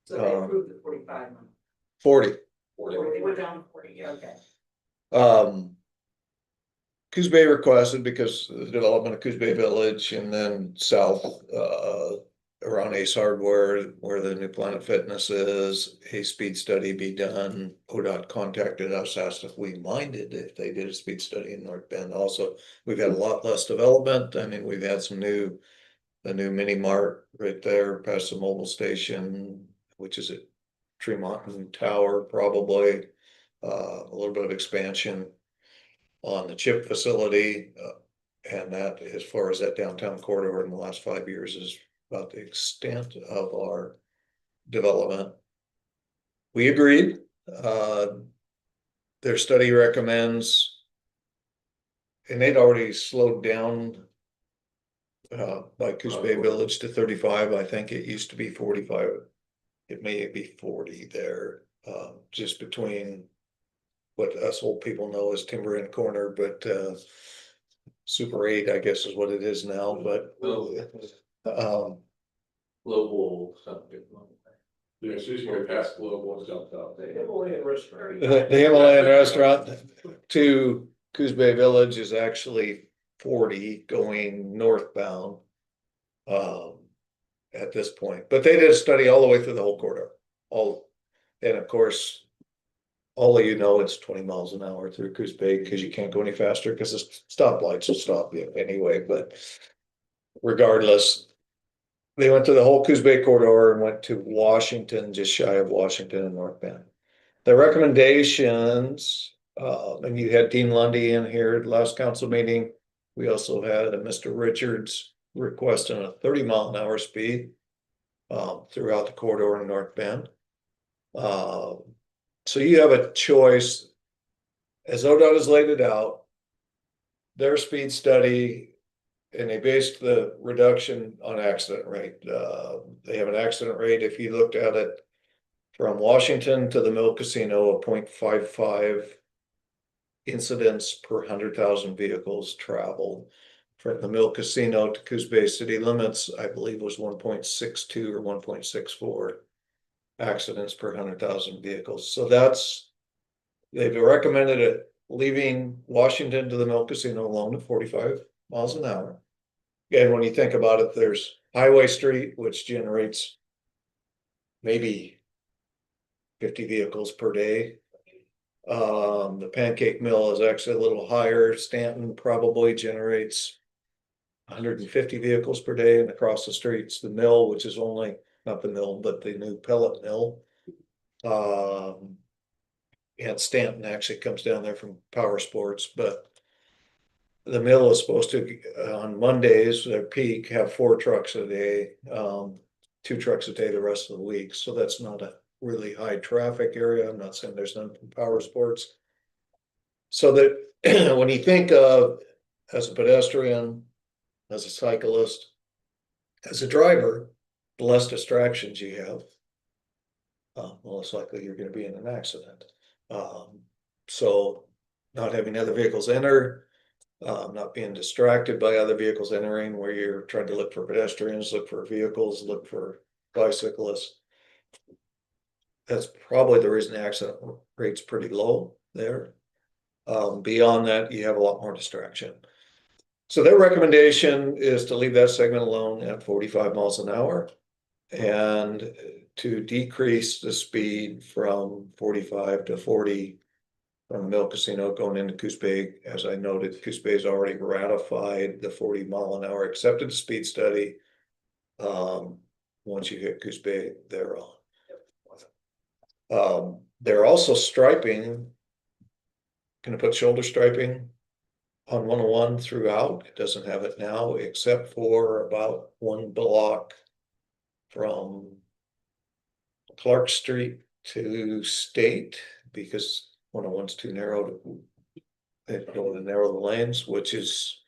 So they approved the 45 month. 40. Or they went down to 40, yeah, okay. Coos Bay requested, because the development of Coos Bay Village and then south around Ace Hardware where the New Planet Fitness is, a speed study be done. ODOT contacted us, asked if we minded if they did a speed study in North Bend. Also, we've had a lot less development. I mean, we've had a new mini mart right there past the mobile station, which is at Tremont and Tower, probably. A little bit of expansion on the chip facility, and that, as far as that downtown corridor in the last 5 years, is about the extent of our development. We agreed. Their study recommends, and they'd already slowed down by Coos Bay Village to 35. I think it used to be 45. It may be 40 there, just between what us old people know as Timber End Corner, but Super 8, I guess, is what it is now. But Global something. Yeah, as soon as you go past Global, jumped up. the Himalayan restaurant to Coos Bay Village is actually 40 going northbound at this point. But they did a study all the way through the whole corridor. And of course, all of you know it's 20 miles an hour through Coos Bay, because you can't go any faster because the stoplights will stop you anyway. But regardless, they went to the whole Coos Bay corridor and went to Washington, just shy of Washington and North Bend. The recommendations, and you had Dean Lundy in here at the last council meeting. We also had a Mr. Richards requesting a 30-mile-an-hour speed throughout the corridor in North Bend. So you have a choice, as ODOT has laid it out, their speed study, and they based the reduction on accident rate. They have an accident rate, if you looked at it from Washington to the Mill Casino, of 0.55 incidents per 100,000 vehicles traveled. From the Mill Casino to Coos Bay city limits, I believe was 1.62 or 1.64 accidents per 100,000 vehicles. So they've recommended it, leaving Washington to the Mill Casino alone at 45 miles an hour. And when you think about it, there's Highway Street, which generates maybe 50 vehicles per day. The Pancake Mill is actually a little higher. Stanton probably generates 150 vehicles per day, and across the streets, the mill, which is only, not the mill, but the new pellet mill, And Stanton actually comes down there from Power Sports, but the mill is supposed to, on Mondays, their peak, have 4 trucks a day, 2 trucks a day the rest of the week, so that's not a really high traffic area. I'm not saying there's none from Power Sports. So that when you think of as a pedestrian, as a cyclist, as a driver, the less distractions you have, less likely you're gonna be in an accident. So not having other vehicles enter, not being distracted by other vehicles entering where you're trying to look for pedestrians, look for vehicles, look for bicyclists. That's probably the reason the accident rate's pretty low there. Beyond that, you have a lot more distraction. So their recommendation is to leave that segment alone at 45 miles an hour. And to decrease the speed from 45 to 40 from the Mill Casino going into Coos Bay. As I noted, Coos Bay's already ratified the 40-mile-an-hour accepted speed study. Once you hit Coos Bay, they're on. They're also striping, gonna put shoulder striping on 101 throughout. It doesn't have it now, except for about 1 block from Clark Street to State, because 101's too narrow they don't want to narrow the lanes, which is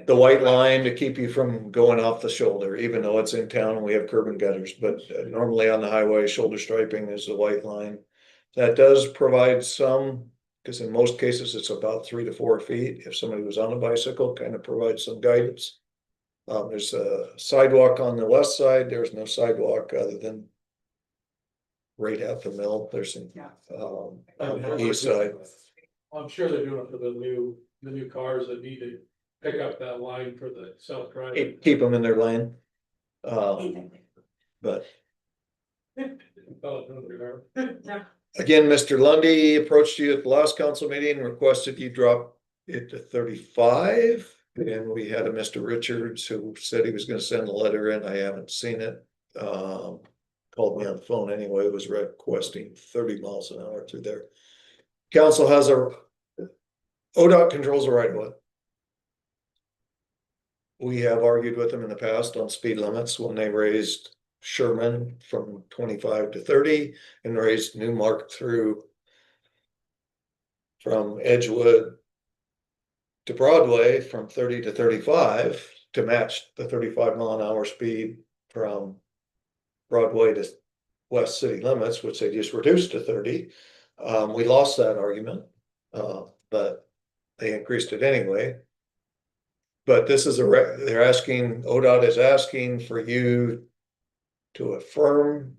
the white line to keep you from going off the shoulder, even though it's in town and we have curb and gutters. But normally on the highway, shoulder striping is the white line. That does provide some, because in most cases it's about 3 to 4 feet. If somebody was on a bicycle, kind of provides some guidance. There's a sidewalk on the west side. There's no sidewalk other than right at the mill. There's some on the east side. I'm sure they're doing it for the new cars that need to pick up that line for the self-driving. Keep them in their lane. But again, Mr. Lundy approached you at the last council meeting, requested you drop it to 35. And we had a Mr. Richards who said he was gonna send a letter in. I haven't seen it. Called me on the phone anyway, was requesting 30 miles an hour through there. Council has ODOT controls the right of way. We have argued with them in the past on speed limits when they raised Sherman from 25 to 30 and raised Newmark through from Edgewood to Broadway from 30 to 35 to match the 35-mile-an-hour speed from Broadway to west city limits, which they just reduced to 30. We lost that argument, but they increased it anyway. But this is they're asking, ODOT is asking for you to affirm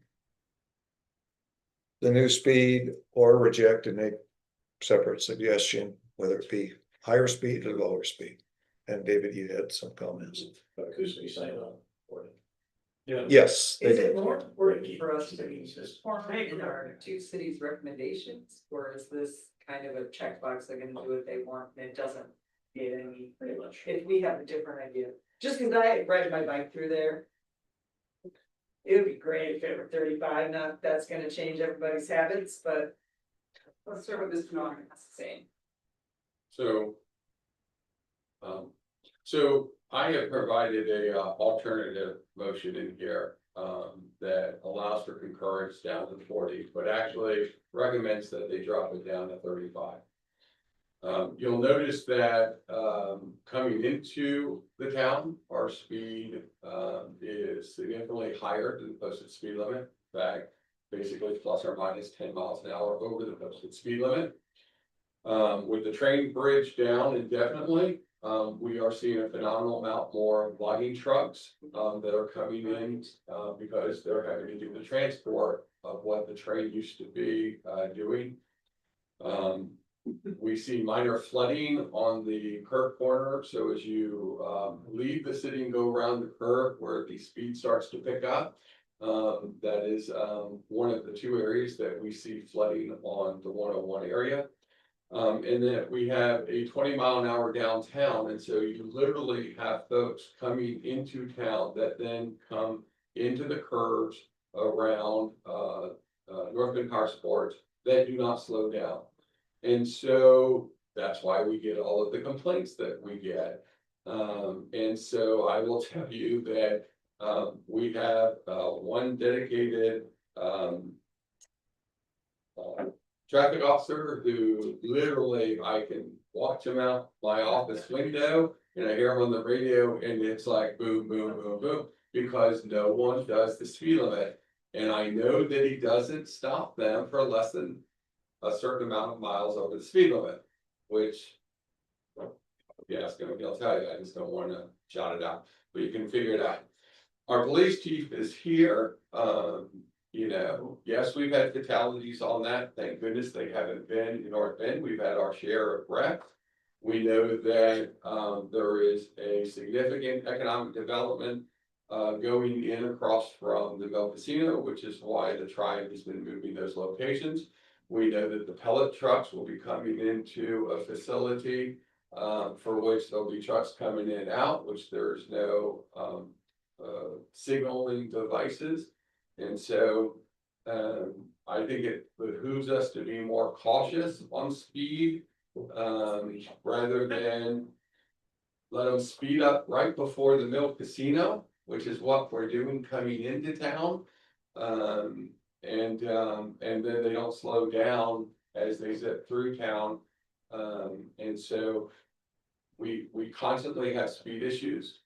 the new speed or reject and make separate suggestion, whether it be higher speed or lower speed. And David, you had some comments. Yeah. Yes, they Is it did. more important for us to be forming in our 2 cities' recommendations, or is this kind of a checkbox? They're gonna do what they want and it doesn't get any, pretty much, if we have a different idea. Just because I ride my bike through there, it would be great if it were 35, not that's gonna change everybody's habits, but Let's start with Mr. Miller, that's the same. So I have provided a alternative motion in here that allows for concurrence down to 40, but actually recommends that they drop it down to 35. You'll notice that coming into the town, our speed is significantly higher than the posted speed limit. In fact, basically plus or minus 10 miles an hour over the posted speed limit. With the train bridge down indefinitely, we are seeing a phenomenal amount more logging trucks that are coming in because they're having to do the transport of what the train used to be doing. We see minor flooding on the curb corner, so as you leave the city and go around the curve where the speed starts to pick up, that is one of the 2 areas that we see flooding on the 101 area. And then we have a 20-mile-an-hour downtown, and so you literally have folks coming into town that then come into the curves around, Northern Car Sports that do not slow down. And so that's why we get all of the complaints that we get. And so I will tell you that, we have, one dedicated, traffic officer who literally I can watch him out my office window and I hear him on the radio and it's like boom, boom, boom, boom, because no one does the speed limit. And I know that he doesn't stop them for less than a certain amount of miles over the speed limit, which, well, if you ask him, he'll tell you, I just don't wanna shout it out, but you can figure it out. Our police chief is here, you know, yes, we've had fatalities on that, thank goodness they haven't been in North Bend, we've had our share of wrecks. We know that, there is a significant economic development, going in across from the Bell Casino, which is why the tribe has been moving those locations. We know that the pellet trucks will be coming into a facility, for which there'll be trucks coming in and out, which there's no, signaling devices. And so, I think it behooves us to be more cautious on speed, rather than let them speed up right before the Mill Casino, which is what we're doing coming into town. And then they don't slow down as they zip through town. And so we constantly have speed issues.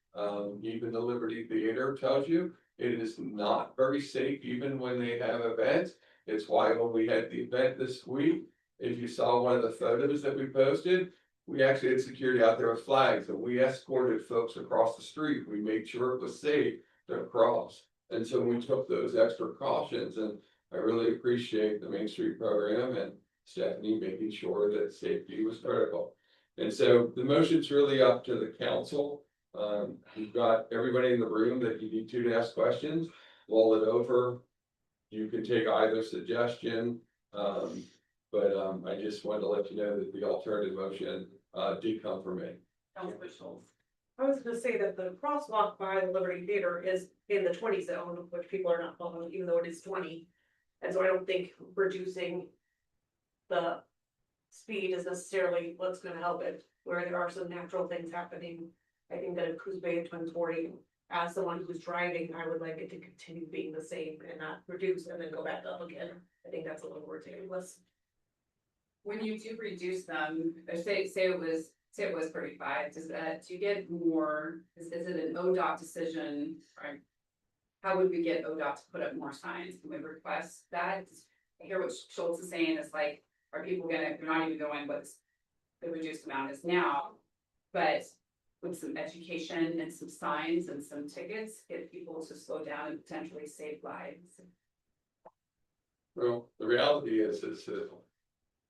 Even the Liberty Theater tells you it is not very safe, even when they have events. It's why when we had the event this week, if you saw one of the photos that we posted, we actually had security out there with flags and we escorted folks across the street. We made sure it was safe to cross. And so we took those extra cautions, and I really appreciate the Main Street program and Stephanie making sure that safety was critical. And so the motion's really up to the council. We've got everybody in the room that you need to ask questions, roll it over. You can take either suggestion, but I just wanted to let you know that the alternative motion did come from me. Councilor Schultz. I was gonna say that the crosswalk by the Liberty Theater is in the 20 zone, which people are not following, even though it is 20. And so I don't think reducing the speed is necessarily what's gonna help it, where there are some natural things happening. I think that if Coos Bay at 2040, as the one who's driving, I would like it to continue being the same and not reduce and then go back up again. I think that's a little ridiculous. When you do reduce them, or say it was 35, do you get more, is it an ODOT decision, right? How would we get ODOT to put up more signs? Can we request that? I hear what Schultz is saying, is like, are people they're not even going what the reduced amount is now, but with some education and some signs and some tickets, get people to slow down and potentially save lives. Well, the reality is that,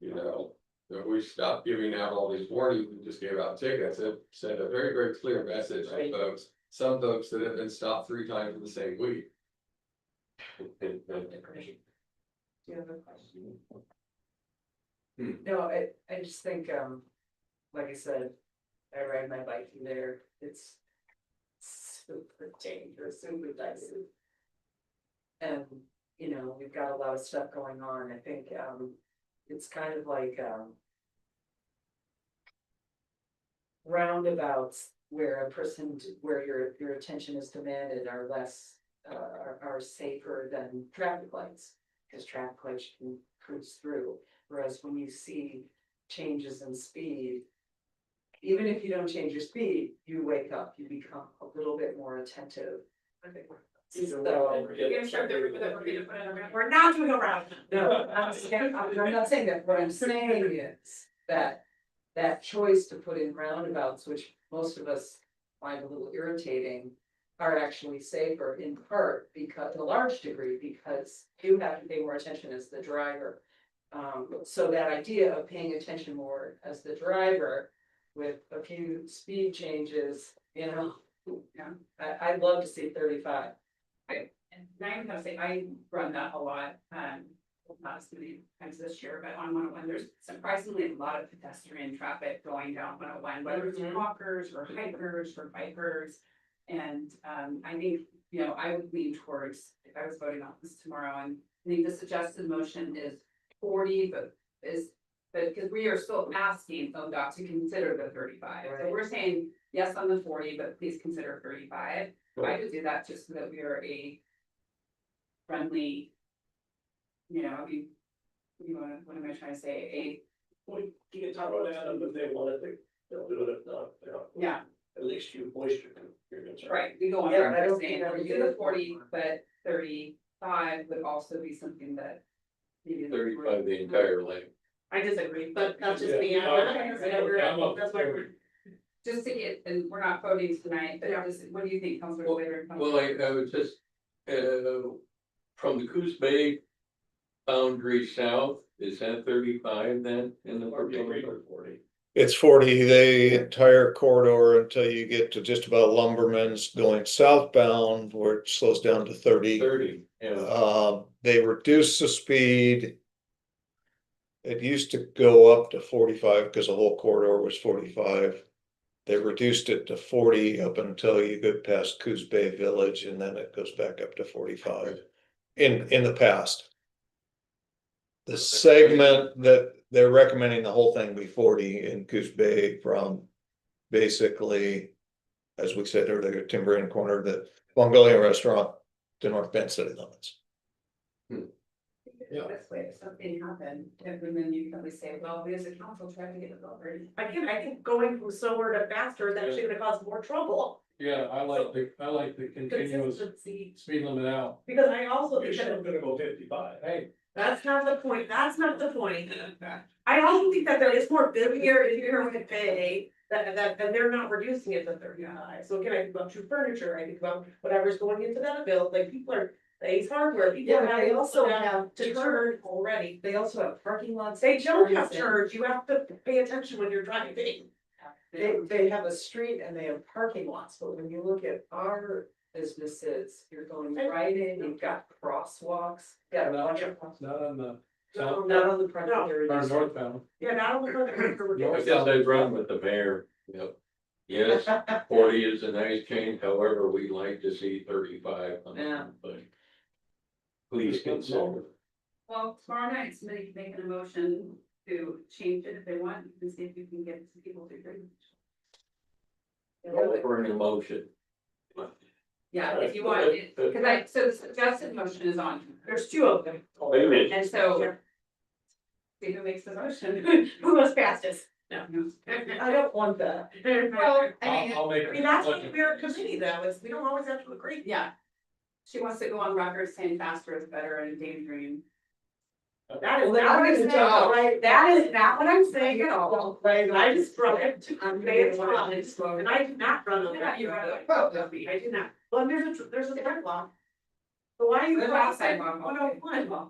you know, if we stopped giving out all these warnings and just gave out tickets, it sent a very, very clear message to folks. Some folks that have been stopped 3 times in the same week. Do you have a question? Hmm. No, I just think, like I said, I ride my bike in there, it's super dangerous, super dicey. And, you know, we've got a lot of stuff going on, I think, it's kind of like, roundabouts where where your attention is demanded are less, are safer than traffic lights. Because traffic lights you can cruise through, whereas when you see changes in speed, even if you don't change your speed, you wake up, you become a little bit more attentive. So, We're not doing a round. no, I'm not saying that, what I'm saying is that choice to put in roundabouts, which most of us find a little irritating, are actually safer in part because, in a large degree, because you have to pay more attention as the driver. So that idea of paying attention more as the driver with a few speed changes, you know, Yeah. I'd love to see 35. And I'm gonna say, I run that a lot, not as many times this year, but on 101, there's surprisingly a lot of pedestrian traffic going down 101, whether it's walkers or hikers or bikers. And I think, you know, I would lean towards, if I was voting on this tomorrow, and I think the suggested motion is 40, but because we are still asking ODOT to consider the 35. So Right. we're saying yes on the 40, but please consider 35. I could do that just so that we are a friendly, you know, I mean, you know, what am I trying to say? You can talk about Adam, if they want it, they'll do it, if not, you know, Yeah, at least you voiced your concern. right, we go on Yeah, I record don't saying think that we would do be the the 40, but 35 would also be something that. maybe the- 35 the entire length. I disagree, but that's just Yeah. me. I'm up That's why for we're. Just to get, and we're not voting tonight, but Yeah. what do you think, Councilor Well, Slater? Well, I would just, from the Coos Bay boundary south, is that 35 then in the proposal? 40. It's 40, the entire corridor until you get to just about Lumberman's going southbound where it slows down to 30. 30, yeah. They reduced the speed. It used to go up to 45 because the whole corridor was 45. They reduced it to 40 up until you get past Coos Bay Village, and then it goes back up to 45 in the past. The segment that they're recommending the whole thing be 40 in Coos Bay from basically, as we said earlier, Timber Corner, the Mongolian restaurant to North Bend city limits. Yeah. This way, if something happened, and then you can always say, well, we as a council tried to get it over. I think going from slower to faster is actually gonna cause more trouble. Yeah, I like the continuous Consistency, speed limit out. because I also You're think still that gonna go 55, hey. that's not the point, that's not the point. I also think that there is more busier if you're with Bay, that they're not reducing it to 35. So again, I think about true furniture, I think about whatever's going into that build, like people are, Ace Hardware, people Yeah, are but they having also to have to to turn already. They also have parking lots. They don't have turns, and turns, you have to pay attention when you're driving. They have a street and they have parking lots, but when you look at our businesses, you're going right in, you've got crosswalks. Got a bunch of. Not on the No, Not on the front. No. there or is- northbound. Yeah, not only for the. I guess I'd run with the mayor, yep. Yes, 40 is a nice change, however, we'd like to see 35. Yeah. But please consider. Well, tomorrow night, somebody can make an emotion to change it if they want, and see if you can get some people to agree. Go for an emotion. Yeah, if you want, because so the suggested motion is on, There's two of them. Wait a minute. and so. See who makes the motion. Who goes fastest? No. I don't want that. Well, I'll make. I mean, that's what we're a committee though, is we don't always have to agree. yeah. She wants to go on record saying faster is better and endangering. That is Well, not what I'm then saying, go. right? That is not what I'm saying at all. Right. I just brought it to I'm convey gonna its want fun, to slow and I do not run on that. You run on I do not. Well, there's a sidewalk. So why are you There's a crossing sidewalk, one okay. oh one?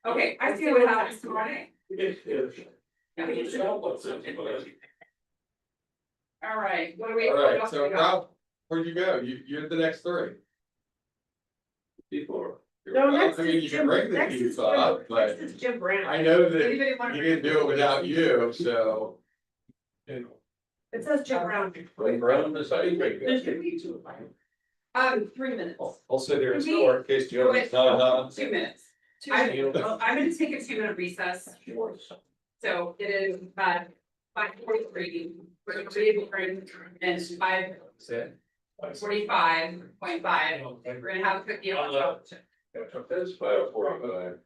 Okay, I see what happens tomorrow night. All right, what do we? All what right, else do so we got? Ralph, where'd you go? You're the next three. Before. No, next I mean, is you can Jim, bring the next two is up, Jim, but next is Jim Brown. I know that Anybody want you to? didn't do it without you, so. It says Jim Brown. Right around the side. There's gonna be two of them. 3 minutes. I'll sit here and snore in case Go ahead. No. 2 minutes. Two I'm minutes. gonna take a 2-minute recess. So it is 5:43. We're gonna be able to and 5:45.5. We're gonna have a cookie on top. That's 5:45.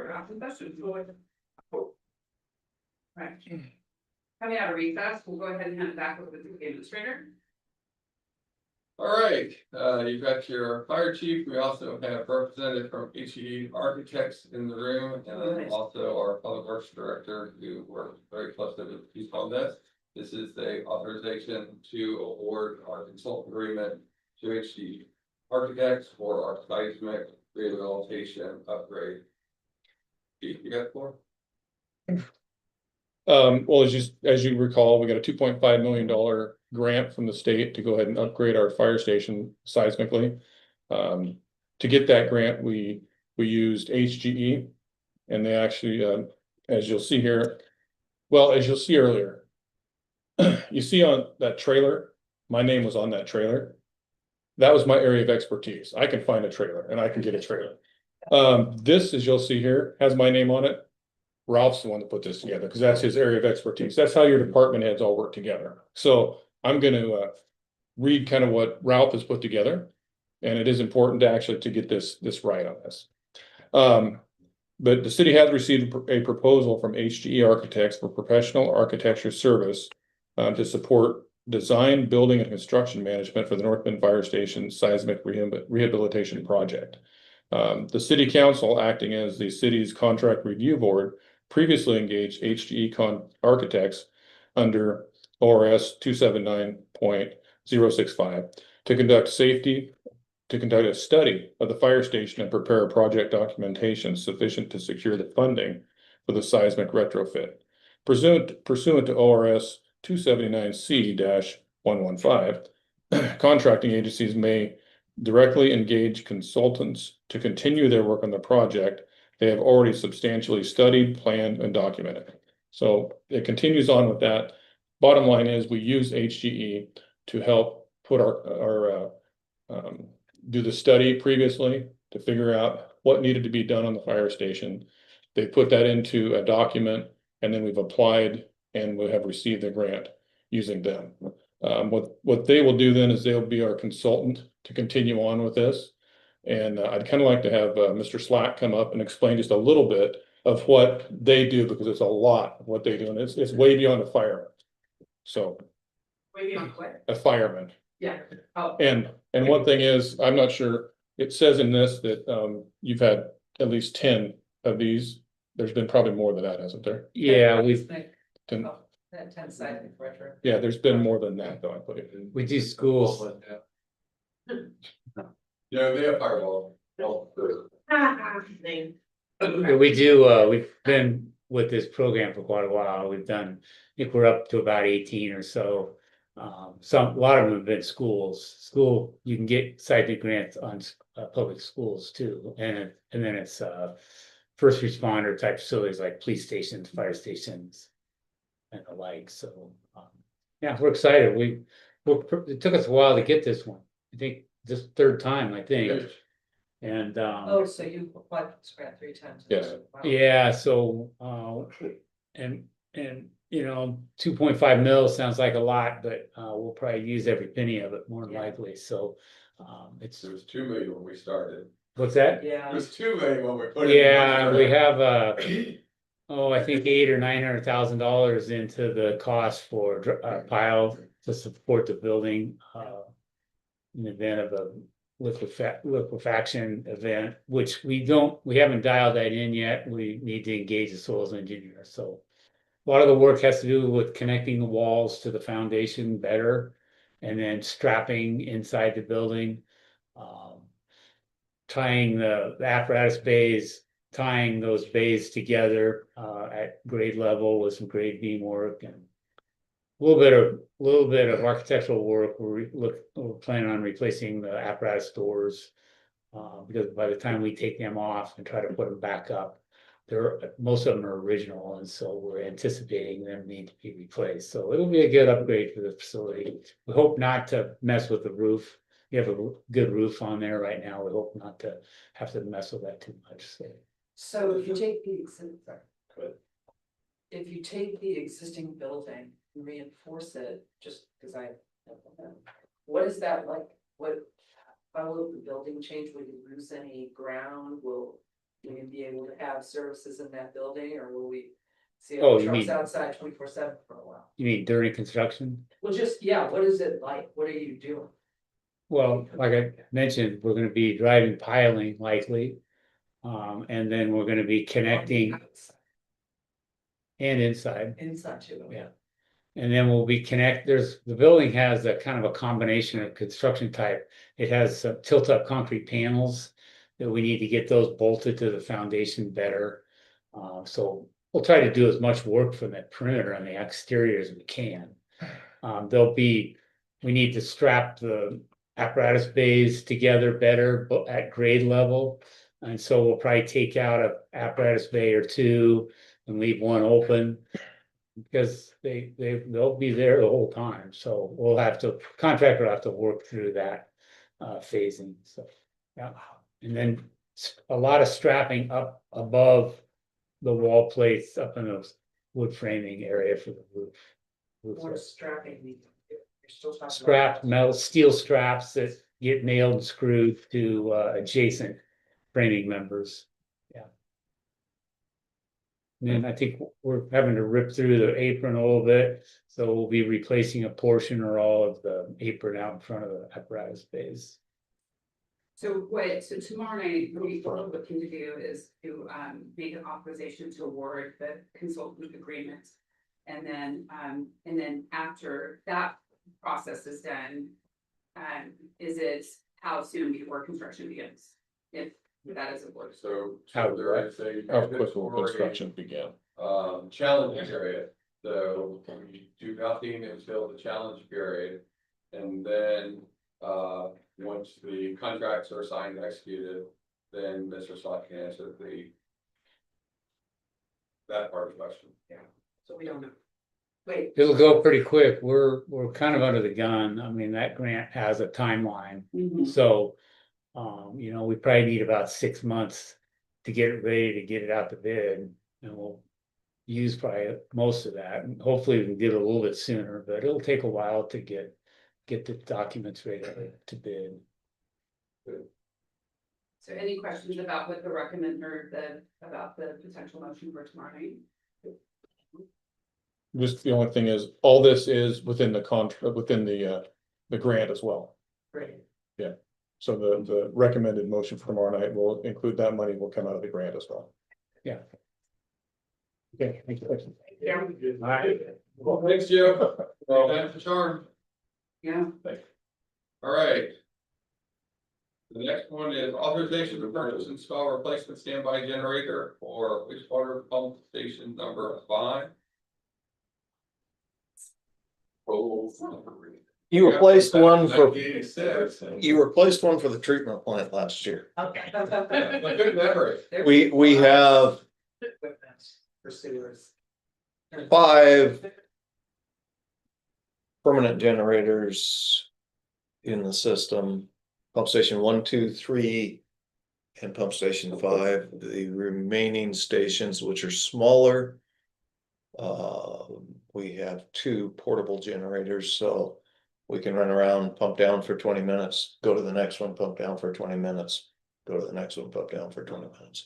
or asking questions? Right. Coming out of recess, we'll go ahead and hand it back over to the administrator. All right, you've got your fire chief. We also have representative from HE Architects in the room, and then also our public works director, who worked very closely with Chief on this. This is the authorization to award our consultant agreement to HE Architects for our seismic rehabilitation upgrade. Chief, you got the floor? Well, as you recall, we got a $2.5 million grant from the state to go ahead and upgrade our fire station seismically. To get that grant, we used HGE, and they actually, as you'll see here, well, as you'll see earlier, you see on that trailer, my name was on that trailer. That was my area of expertise. I can find a trailer and I can get a trailer. This, as you'll see here, has my name on it. Ralph's the one that put this together because that's his area of expertise. That's how your department heads all work together. So I'm going to read kind of what Ralph has put together, and it is important to actually to get this right on this. But the city has received a proposal from HGE Architects for professional architecture service to support design, building, and construction management for the North Bend Fire Station seismic rehabilitation project. The city council, acting as the city's contract review board, previously engaged HGE Architects under ORS 279.065 to conduct a study of the fire station and prepare a project documentation sufficient to secure the funding for the seismic retrofit. Pursuant to ORS 279C-115, contracting agencies may directly engage consultants to continue their work on the project they have already substantially studied, planned, and documented. So it continues on with that. Bottom line is we use HGE to help put do the study previously to figure out what needed to be done on the fire station. They put that into a document, and then we've applied and we have received the grant using them. What they will do then is they'll be our consultant to continue on with this. And I'd kind of like to have Mr. Slack come up and explain just a little bit of what they do, because it's a lot of what they do, and it's way beyond a fireman. So. Way beyond what? A fireman. Yeah. Oh. And one thing is, I'm not sure, it says in this that you've had at least 10 of these. There's been probably more than that, hasn't there? Yeah, we've, 10, That 10 side retro. yeah, there's been more than that, though, I put it in. we do schools. Yeah, they have firewall. Name. We do, we've been with this program for quite a while. We've done, I think we're up to about 18 or so. A lot of them have been schools. You can get seismic grants on public schools too. And then it's first responder type facilities like police stations, fire stations, and the like. So yeah, we're excited. It took us a while to get this one. I think this third time, I think. And So you applied for this grant 3 times? Yes. Wow. yeah, so and you know, 2.5 mil sounds like a lot, but we'll probably use every penny of it more than likely. So it's There was 2 million when we started. what's that? Yeah. It was 2 million when we put it. Yeah, we have I think $800,000 or $900,000 into the cost for pile to support the building in the event of a liquefaction event, which we haven't dialed that in yet. We need to engage the soils engineer. So a lot of the work has to do with connecting the walls to the foundation better, and then strapping inside the building, tying the apparatus bays, tying those bays together at grade level with some grade beam work, and a little bit of architectural work. We're planning on replacing the apparatus doors because by the time we take them off and try to put them back up, most of them are original, and so we're anticipating them need to be replaced. So it'll be a good upgrade for the facility. We hope not to mess with the roof. We have a good roof on there right now. We hope not to have to mess with that too much. So if you take the existing building and reinforce it, just because what is that like? How will the building change? Will you lose any ground? Will we be able to have services in that building, or will we see Oh, our you trucks mean- outside 24/7 for a while? You mean during construction? Well, just, yeah, what is it like? What are you doing? Well, like I mentioned, we're gonna be driving piling likely. And then we're gonna be connecting and inside. Inside too. Yeah. And then we'll be the building has a kind of a combination of construction type. It has some tilt-up concrete panels that we need to get those bolted to the foundation better. So we'll try to do as much work from that perimeter on the exterior as we can. We need to strap the apparatus bays together better at grade level. And so we'll probably take out an apparatus bay or two and leave one open. Because they'll be there the whole time, so contractor will have to work through that phasing, so, yeah. And then a lot of strapping up above the wall plates up in the wood framing area for the roof. What is strapping mean? You're still talking about- Scrap metal, steel straps that get nailed and screwed to adjacent framing members. And then I think we're having to rip through the apron a little bit, so we'll be replacing a portion or all of the apron out in front of the apparatus bays. So tomorrow night, what we're looking to do is to make an authorization to award the consultant agreement. And then after that process is done, is it how soon before construction begins? If that is awarded. So How- there is a. How quick will construction begin? Challenge period, so we do nothing until the challenge period. And then, once the contracts are signed and executed, then Mr. Slot can answer that part of the question. So we don't know. Wait, It'll go pretty quick. We're kind of under the gun. I mean, that grant has a timeline, so. We probably need about 6 months to get it ready to get it out to bid, and we'll use probably most of that, and hopefully we can get it a little bit sooner, but it'll take a while to get the documents ready to bid. So any questions about what the recommend or about the potential motion for tomorrow night? Just the only thing is, all this is within the contract, within the grant as well. great. So the recommended motion for tomorrow night will include that money will come out of the grant as well. Yeah. Okay, thank you. Yeah. All right. Well, thanks, Joe. That's the charm. Yeah. All right. The next one is authorization to purchase and install replacement standby generator for wastewater pump station number 5. You replaced one for, 86. you replaced one for the treatment plant last year. Okay. Good memory. We have For sewers. 5 permanent generators in the system. Pump station 1, 2, 3, and pump station 5. The remaining stations, which are smaller, we have 2 portable generators, so we can run around, pump down for 20 minutes, go to the next one, pump down for 20 minutes, go to the next one, pump down for 20 minutes.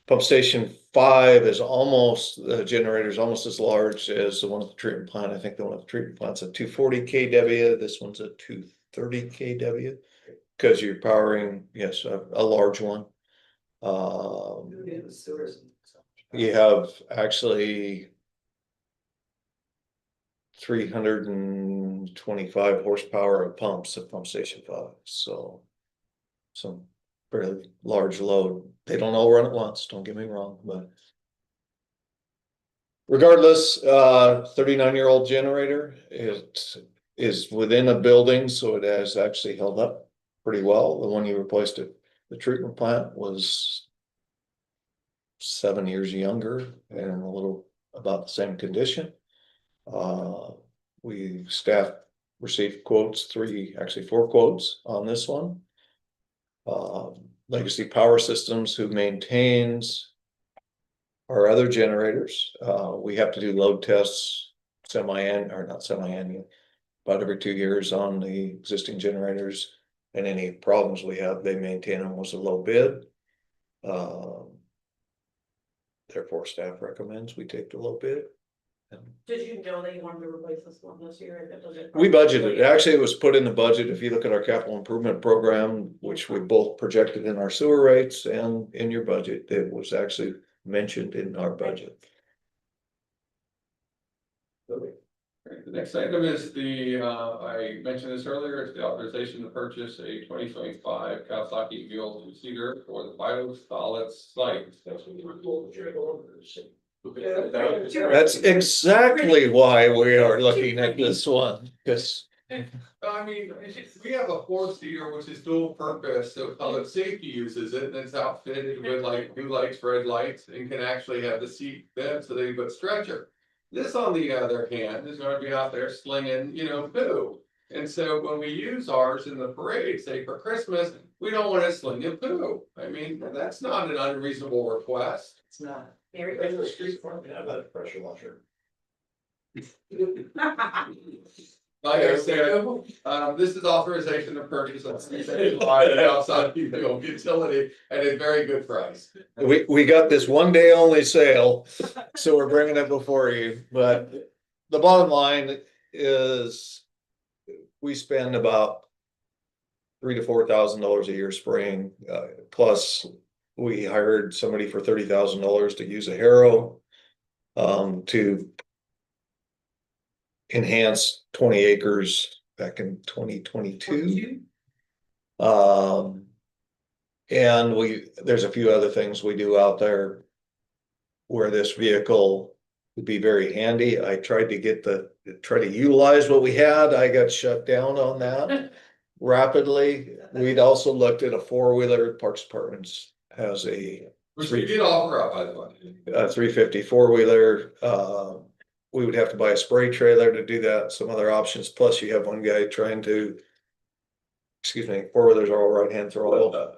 Pump station 5 is the generator is almost as large as the one at the treatment plant. I think the one at the treatment plant's a 240 kW, this one's a 230 kW. Because you're powering, yes, a large one. You have actually 325 horsepower of pumps at pump station 5, so some fairly large load. They don't all run at once, don't get me wrong, but regardless, 39-year-old generator, it is within a building, so it has actually held up pretty well. The one you replaced at the treatment plant was 7 years younger and a little about the same condition. Staff received quotes, 4 quotes on this one. Legacy Power Systems, who maintains our other generators, we have to do load tests not semi-annual, about every 2 years on the existing generators, and any problems we have, they maintain them, was a low bid. Therefore, staff recommends we take the low bid. Did you know that you wanted to replace this one this year? If it doesn't- We budgeted, actually, it was put in the budget, if you look at our capital improvement program, which we both projected in our sewer rates and in your budget, it was actually mentioned in our budget. The next item is I mentioned this earlier, it's the authorization to purchase a 2025 Kawasaki Mule two-seater for the biosolids site. That's exactly why we are looking at this one, because I mean, we have a four-seater which is dual purpose, so public safety uses it, and it's outfitted with like blue lights, red lights, and can actually have the seat bed so they put stretcher. This, on the other hand, is gonna be out there slinging, poo. And so when we use ours in the parade, say for Christmas, we don't wanna sling and poo. I mean, that's not an unreasonable request. It's not. Very in good. the street front, have a pressure washer. Like I said, this is authorization to purchase a outside utility at a very good price. We got this one day only sale, so we're bringing it before you, but the bottom line is. We spend about $3,000 to $4,000 a year spraying, plus we hired somebody for $30,000 to use a harrow. To enhance 20 acres back in 2022. And there's a few other things we do out there. Where this vehicle would be very handy. I tried to try to utilize what we had. I got shut down on that rapidly. We'd also looked at a four-wheeler. Parks Departments has Which we did offer up, by the way. a 350 four-wheeler. We would have to buy a spray trailer to do that, some other options, plus you have one guy trying to. Excuse me, four-wheelers are all right-hand throttle.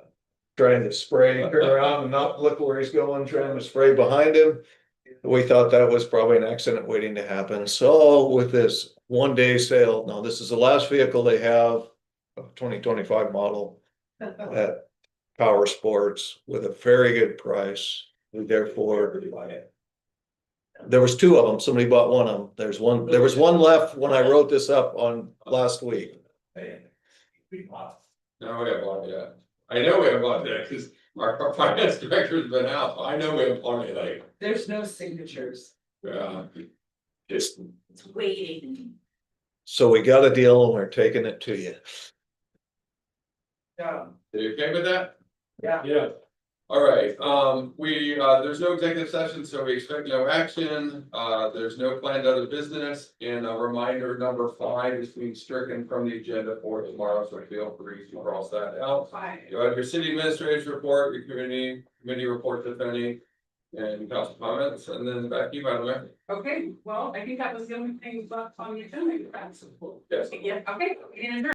Trying to spray, turn around and not look where he's going, trying to spray behind him. We thought that was probably an accident waiting to happen, so with this one-day sale, now this is the last vehicle they have. A 2025 model at Power Sports with a very good price, we therefore. There was two of them, somebody bought one of them, there was one left when I wrote this up on last week. No, we haven't bought it yet. I know we haven't bought it yet, because our finance director's been out, I know we haven't bought it yet. There's no signatures. Yeah. Just, It's waiting. So we got a deal and we're taking it to you. Yeah. are you okay with that? Yeah. Yeah. All right, there's no executive session, so we expect no action, there's no planned other business, and a reminder, number 5 is being stricken from the agenda for tomorrow, so feel free to cross that out. You have your city administrator's report, your committee reports, if any, and council comments, and then back to you, Madam Mayor. Okay, well, I think that was the only thing left on the agenda. Yes. Yeah, okay, we can adjourn.